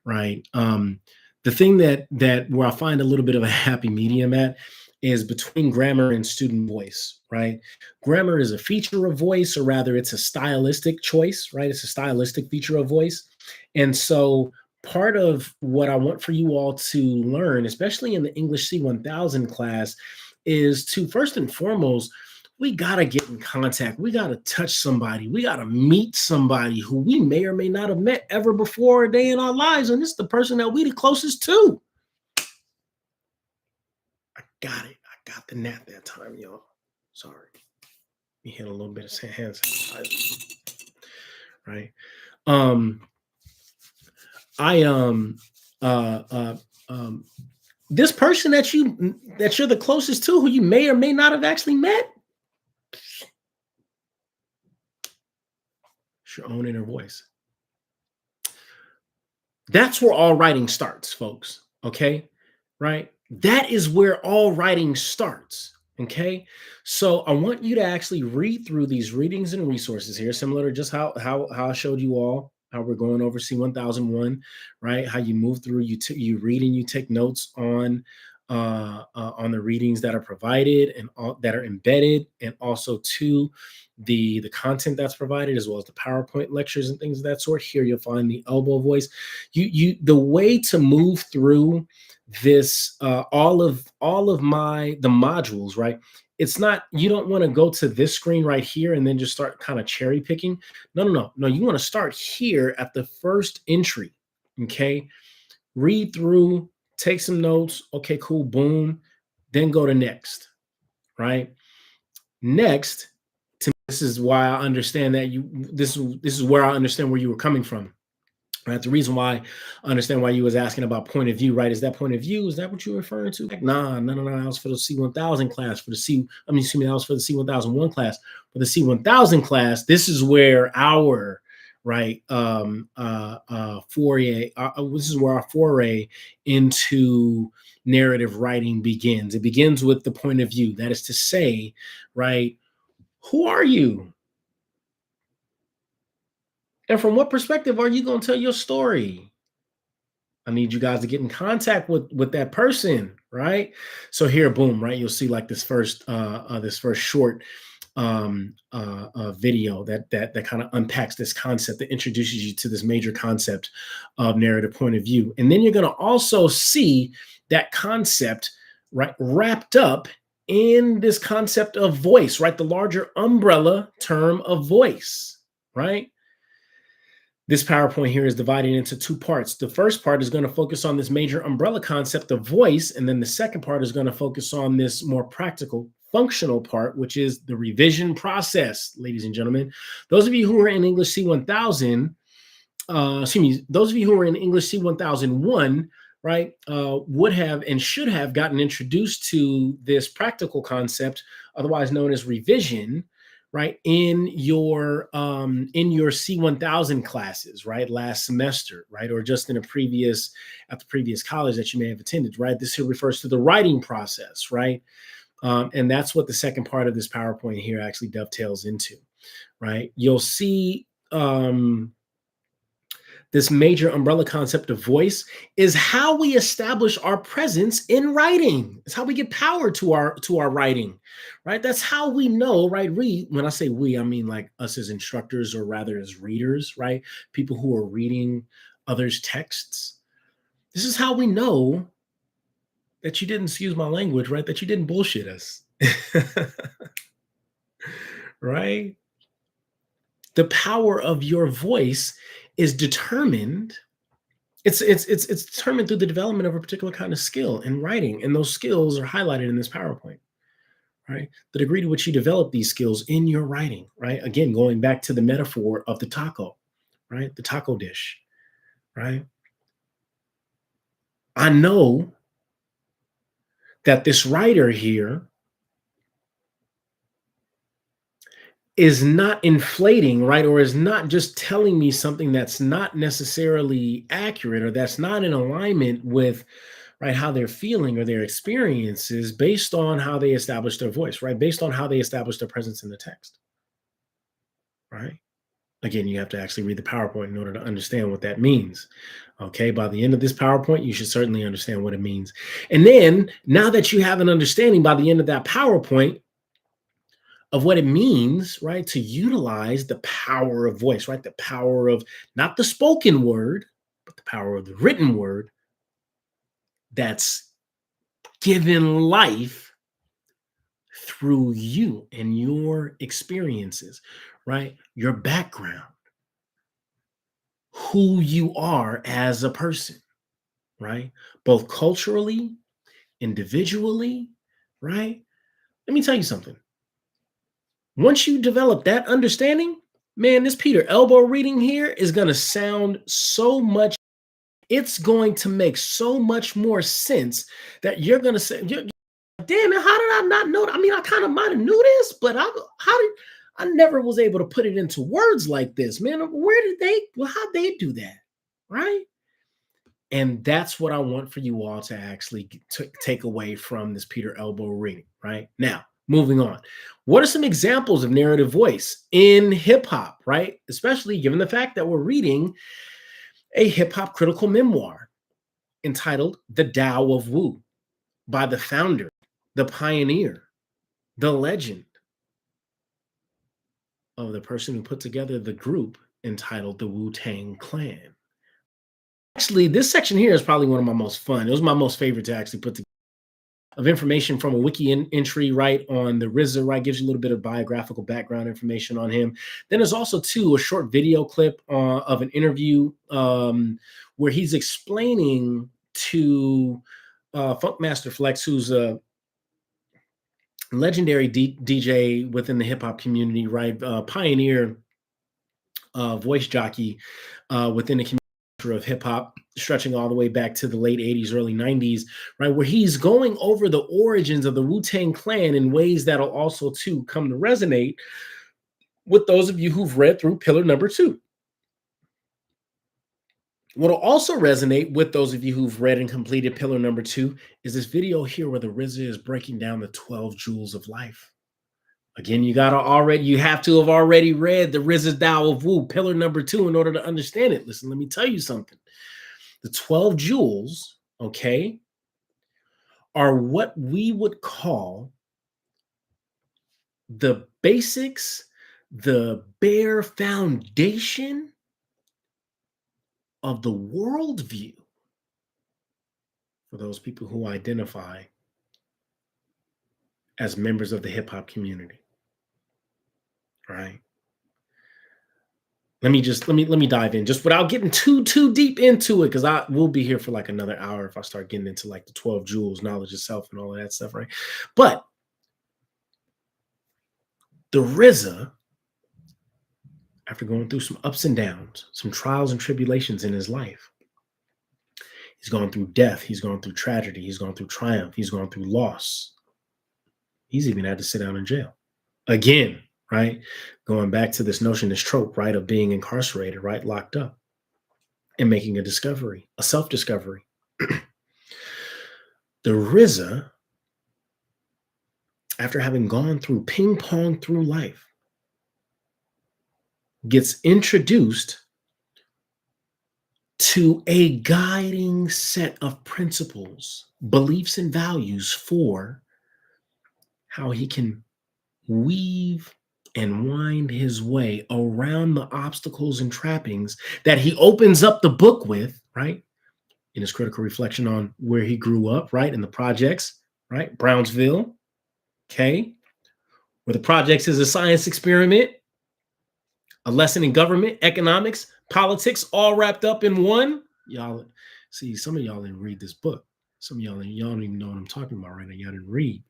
Speaker 1: right? The thing that where I find a little bit of a happy medium at is between grammar and student voice, right? Grammar is a feature of voice, or rather, it's a stylistic choice, right? It's a stylistic feature of voice, and so part of what I want for you all to learn, especially in the English C1000 class, is to first and foremost, we got to get in contact. We got to touch somebody. We got to meet somebody who we may or may not have met ever before a day in our lives. And it's the person that we the closest to. I got it. I got the gnat that time, y'all. Sorry. We hit a little bit of hand sanitizer, right? I this person that you're the closest to, who you may or may not have actually met, it's your own inner voice. That's where all writing starts, folks. Okay, right? That is where all writing starts. Okay. So I want you to actually read through these readings and resources here, similar to just how I showed you all how we're going over C1001, right? How you move through, you read and you take notes on the readings that are provided and all, that are embedded, and also to the content that's provided, as well as the PowerPoint lectures and things of that sort. Here you'll find the elbow voice. The way to move through this all of my the modules, right? It's not, you don't want to go to this screen right here and then just start kind of cherry picking. No, you want to start here at the first entry. Okay, read through, take some notes. Okay, cool, boom. Then go to next, right? Next, this is why I understand that this is where I understand where you were coming from. Right. The reason why I understand why you was asking about point of view, right? Is that point of view? Is that what you're referring to? Like, nah, no. That was for the C1000 class. Excuse me, that was for the C1001 class. For the C1000 class, this is where our foray. This is where our foray into narrative writing begins. It begins with the point of view. That is to say, right? Who are you? And from what perspective are you going to tell your story? I need you guys to get in contact with that person, right? So here, boom, right? You'll see like this first short video that kind of unpacks this concept, that introduces you to this major concept of narrative point of view, and then you're going to also see that concept right wrapped up in this concept of voice, right? The larger umbrella term of voice, right? This PowerPoint here is divided into two parts. The first part is going to focus on this major umbrella concept of voice, and then the second part is going to focus on this more practical, functional part, which is the revision process, ladies and gentlemen. Those of you who are in English C1000, those of you who are in English C1001, right, would have and should have gotten introduced to this practical concept, otherwise known as revision, right, in your C1000 classes, right, last semester, right, or just in at the previous college that you may have attended, right. This here refers to the writing process, right, and that's what the second part of this PowerPoint here actually dovetails into, right. You'll see this major umbrella concept of voice is how we establish our presence in writing. It's how we get power to our writing, right? That's how we know, right? When I say we, I mean like us as instructors, or rather as readers, right? People who are reading others' texts. This is how we know that you didn't, excuse my language, right? That you didn't bullshit us. Right? The power of your voice is determined. It's determined through the development of a particular kind of skill in writing, and those skills are highlighted in this PowerPoint, right? The degree to which you develop these skills in your writing, right? Again, going back to the metaphor of the taco, right? The taco dish, right? I know that this writer here is not inflating, right? Or is not just telling me something that's not necessarily accurate, or that's not in alignment with, right, how they're feeling or their experiences, based on how they establish their voice, right? Based on how they establish their presence in the text, right? Again, you have to actually read the PowerPoint in order to understand what that means. Okay, by the end of this PowerPoint, you should certainly understand what it means. And then, now that you have an understanding by the end of that PowerPoint of what it means, right, to utilize the power of voice, right, the power of not the spoken word, but the power of the written word that's given life through you and your experiences, right, your background, who you are as a person, right, both culturally, individually, right. Let me tell you something. Once you develop that understanding, man, this Peter Elbow reading here is going to sound so much. It's going to make so much more sense that you're going to say, damn it, how did I not know? I mean, I kind of might have knew this, but I never was able to put it into words like this, man. Where did how'd they do that? Right. And that's what I want for you all to actually take away from this Peter Elbow reading, right? Now, moving on. What are some examples of narrative voice in hip hop, right? Especially given the fact that we're reading a hip hop critical memoir entitled The Tao of Wu by the founder, the pioneer, the legend of the person who put together the group entitled the Wu-Tang Clan. Actually, this section here is probably one of my most fun. It was my most favorite to actually put together, of information from a wiki entry, right, on the RZA, right, gives you a little bit of biographical background information on him. Then there's also, too, a short video clip of an interview where he's explaining to Funkmaster Flex, who's a legendary DJ within the hip hop community, right, pioneer voice jockey within the community of hip hop, stretching all the way back to the late 80s, early 90s, right, where he's going over the origins of the Wu-Tang Clan in ways that'll also, too, come to resonate with those of you who've read through Pillar Number 2. What'll also resonate with those of you who've read and completed Pillar Number 2 is this video here where the RZA is breaking down the 12 jewels of life. Again, you have to have already read the RZA's Tao of Wu, Pillar Number 2, in order to understand it. Listen, let me tell you something. The 12 jewels, okay, are what we would call the basics, the bare foundation of the worldview for those people who identify as members of the hip hop community. Right. Let me dive in just without getting too deep into it, because I will be here for like another hour if I start getting into like the 12 jewels, knowledge of self, and all of that stuff, right? But the RZA, after going through some ups and downs, some trials and tribulations in his life, he's gone through death, he's gone through tragedy, he's gone through triumph, he's gone through loss. He's even had to sit down in jail again. Right? Going back to this notion, this trope, right, of being incarcerated, right, locked up and making a discovery, a self-discovery. The RZA, after having gone through ping pong through life, gets introduced to a guiding set of principles, beliefs, and values for how he can weave and wind his way around the obstacles and trappings that he opens up the book with, right? In his critical reflection on where he grew up, right? In the projects, right? Brownsville, okay? Where the projects is a science experiment, a lesson in government, economics, politics, all wrapped up in one. Y'all, see, some of y'all didn't read this book. Some of y'all don't even know what I'm talking about right now. Y'all didn't read,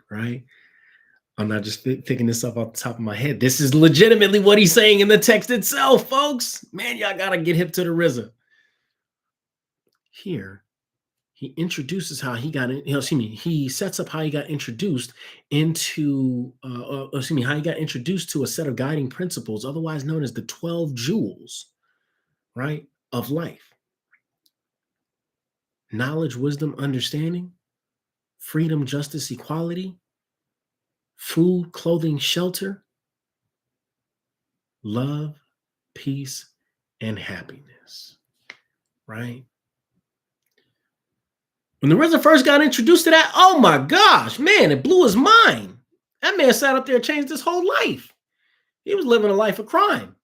Speaker 1: right? I'm not just picking this up off the top of my head. This is legitimately what he's saying in the text itself, folks. Man, y'all got to get hip to the RZA. Here, he introduces how he got in, he sets up how he got introduced into, how he got introduced to a set of guiding principles, otherwise known as the 12 jewels, right, of life. Knowledge, wisdom, understanding, freedom, justice, equality, food, clothing, shelter, love, peace, and happiness, right? When the RZA first got introduced to that, oh my gosh, man, it blew his mind. That man sat up there and changed his whole life. He was living a life of crime.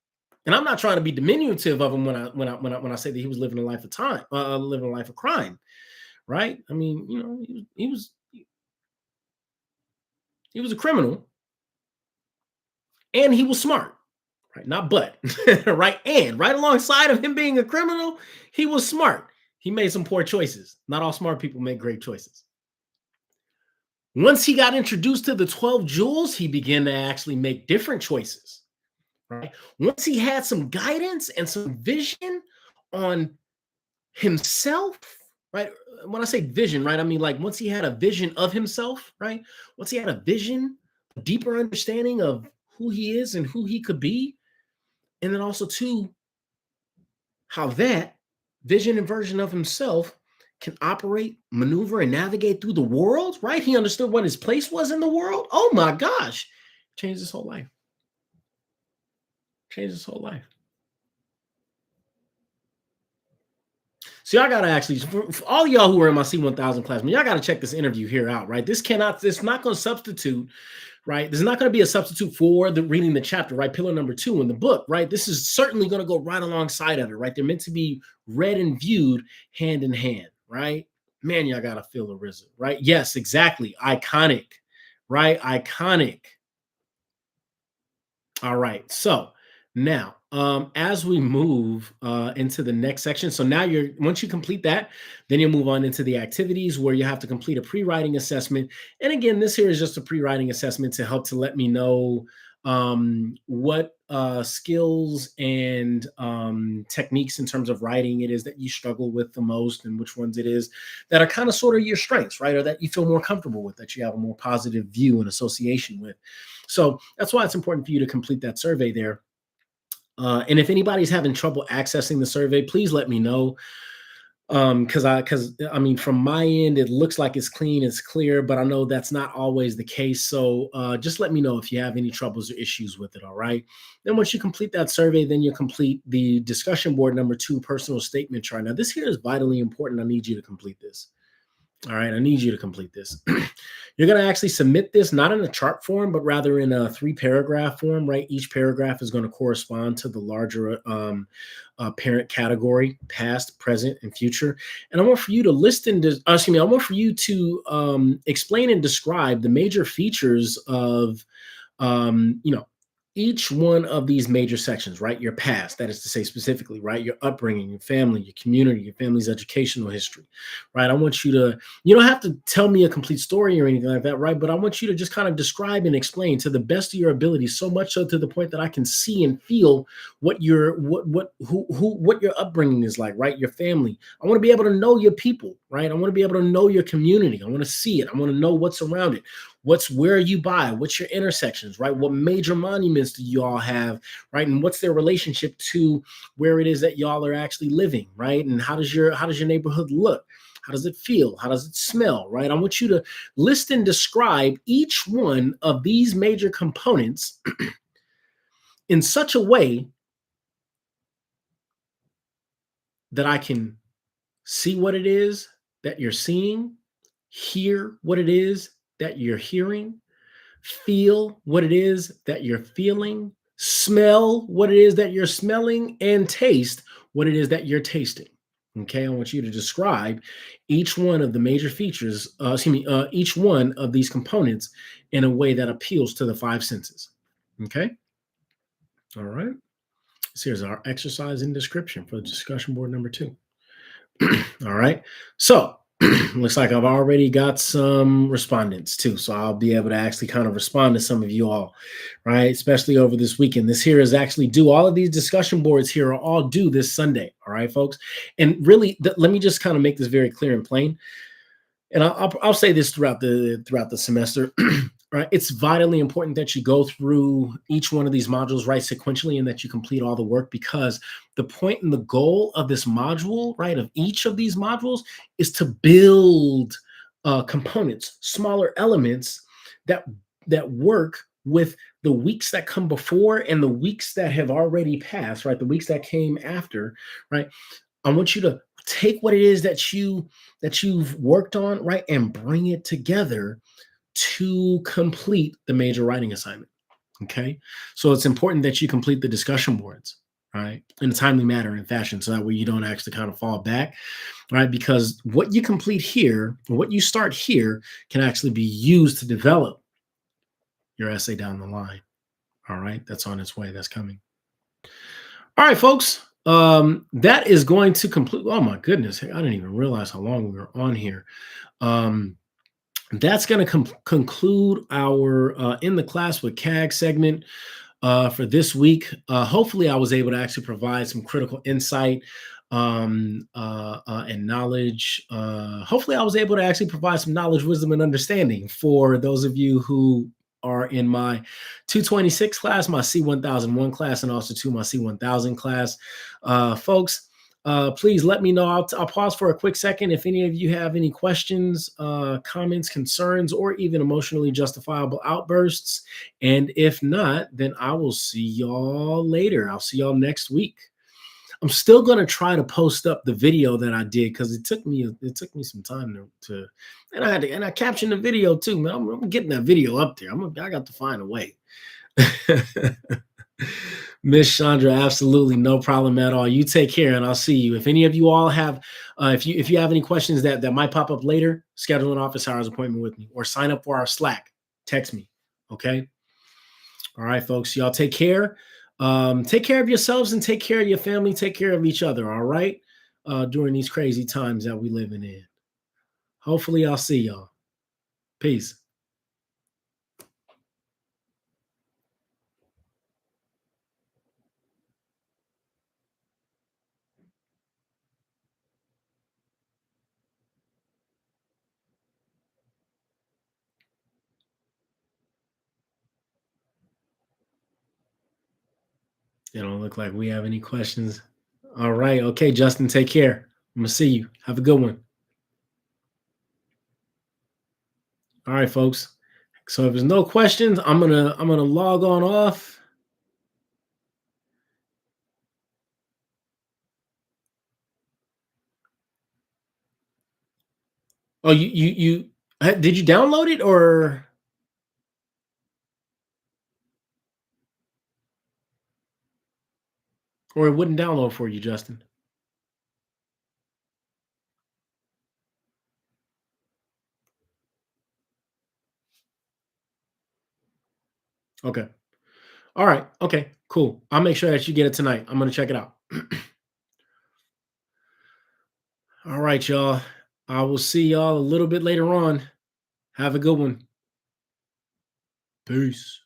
Speaker 1: And I'm not trying to be diminutive of him when I say that he was living a life of crime, right? I mean, you know, he was a criminal, and he was smart, right? Not but, right? And right alongside of him being a criminal, he was smart. He made some poor choices. Not all smart people make great choices. Once he got introduced to the 12 jewels, he began to actually make different choices, right? Once he had some guidance and some vision on himself, right? When I say vision, right, I mean like once he had a vision of himself, right? Once he had a vision, a deeper understanding of who he is and who he could be, and then also too, how that vision and version of himself can operate, maneuver, and navigate through the world, right? He understood what his place was in the world. Oh my gosh. Changed his whole life. Changed his whole life. So y'all gotta actually, for all y'all who are in my C1000 class, man, y'all gotta check this interview here out, right? It's not gonna substitute, right? There's not gonna be a substitute for the reading the chapter, right? Pillar number 2 in the book, right? This is certainly gonna go right alongside of it, right? They're meant to be read and viewed hand in hand, right? Man, y'all gotta feel the RZA, right? Yes, exactly. Iconic, right? Iconic. All right. So now, as we move into the next section, so now once you complete that, then you'll move on into the activities where you have to complete a pre-writing assessment. And again, this here is just a pre-writing assessment to help to let me know what skills and techniques in terms of writing it is that you struggle with the most, and which ones it is that are kind of sort of your strengths, right? Or that you feel more comfortable with, that you have a more positive view and association with. So that's why it's important for you to complete that survey there. And if anybody's having trouble accessing the survey, please let me know. Because I mean, from my end, it looks like it's clean, it's clear, but I know that's not always the case. So just let me know if you have any troubles or issues with it. All right. Then once you complete that survey, then you complete the discussion board number 2 personal statement chart. Now, this here is vitally important. I need you to complete this. All right, I need you to complete this. You're going to actually submit this not in a chart form, but rather in a 3-paragraph form, right? Each paragraph is going to correspond to the larger parent category, past, present, and future. And I want for you to I want for you to explain and describe the major features of, each one of these major sections, right? Your past, that is to say specifically, right? Your upbringing, your family, your community, your family's educational history, right? I want you to, you don't have to tell me a complete story or anything like that, right? But I want you to just kind of describe and explain to the best of your ability, so much so to the point that I can see and feel what your what your upbringing is like, right? Your family. I want to be able to know your people, right? I want to be able to know your community. I want to see it. I want to know what's around it. What's where you buy, what's your intersections, right? What major monuments do you all have, right? And what's their relationship to where it is that y'all are actually living, right? And how does your neighborhood look? How does it feel? How does it smell, right? I want you to list and describe each one of these major components in such a way that I can see what it is that you're seeing, hear what it is that you're hearing, feel what it is that you're feeling, smell what it is that you're smelling, and taste what it is that you're tasting. Okay, I want you to describe each one of the major features, each one of these components in a way that appeals to the 5 senses. Okay, all right. So here's our exercise in description for the discussion board number 2. All right. So looks like I've already got some respondents too. So I'll be able to actually kind of respond to some of you all, right? Especially over this weekend. This here is actually due. All of these discussion boards here are all due this Sunday. All right, folks. And really, let me just kind of make this very clear and plain. And I'll say this throughout the semester. Right, it's vitally important that you go through each one of these modules right sequentially, and that you complete all the work, because the point and the goal of this module, right, of each of these modules, is to build components, smaller elements that work with the weeks that come before and the weeks that have already passed, right, the weeks that came after, right. I want you to take what it is that you've worked on, right, and bring it together to complete the major writing assignment. Okay. So it's important that you complete the discussion boards, right, in a timely manner and fashion, so that way you don't actually kind of fall back, right? Because what you complete here, what you start here, can actually be used to develop your essay down the line. All right. That's on its way. That's coming. All right, folks. That is going to complete. Oh my goodness. I didn't even realize how long we were on here. That's going to conclude our In the Class with CAG segment for this week. Hopefully, I was able to actually provide some critical insight and knowledge. Hopefully, I was able to actually provide some knowledge, wisdom, and understanding for those of you who are in my 226 class, my C1001 class, and also to my C1000 class. Folks, Please let me know. I'll pause for a quick second. If any of you have any questions, comments, concerns, or even emotionally justifiable outbursts. And if not, then I will see y'all later. I'll see y'all next week. I'm still gonna try to post up the video that I did because it took me some time to and I captioned the video too, man. I'm getting that video up there. I got to find a way. Miss Chandra, absolutely no problem at all. You take care, and I'll see you. If any of you all have, if you have any questions that might pop up later, schedule an office hours appointment with me, or sign up for our Slack. Text me. Okay. All right, folks. Y'all take care. Take care of yourselves and take care of your family. Take care of each other. All right. During these crazy times that we living in. Hopefully, I'll see y'all. Peace. It don't look like we have any questions. All right. Okay, Justin, take care. I'm gonna see you. Have a good one. All right, folks. So if there's no questions, I'm gonna log on off. Oh, did you download it or it wouldn't download for you, Justin? Okay. All right. Okay. Cool. I'll make sure that you get it tonight. I'm gonna check it out. All right, y'all. I will see y'all a little bit later on. Have a good one. Peace.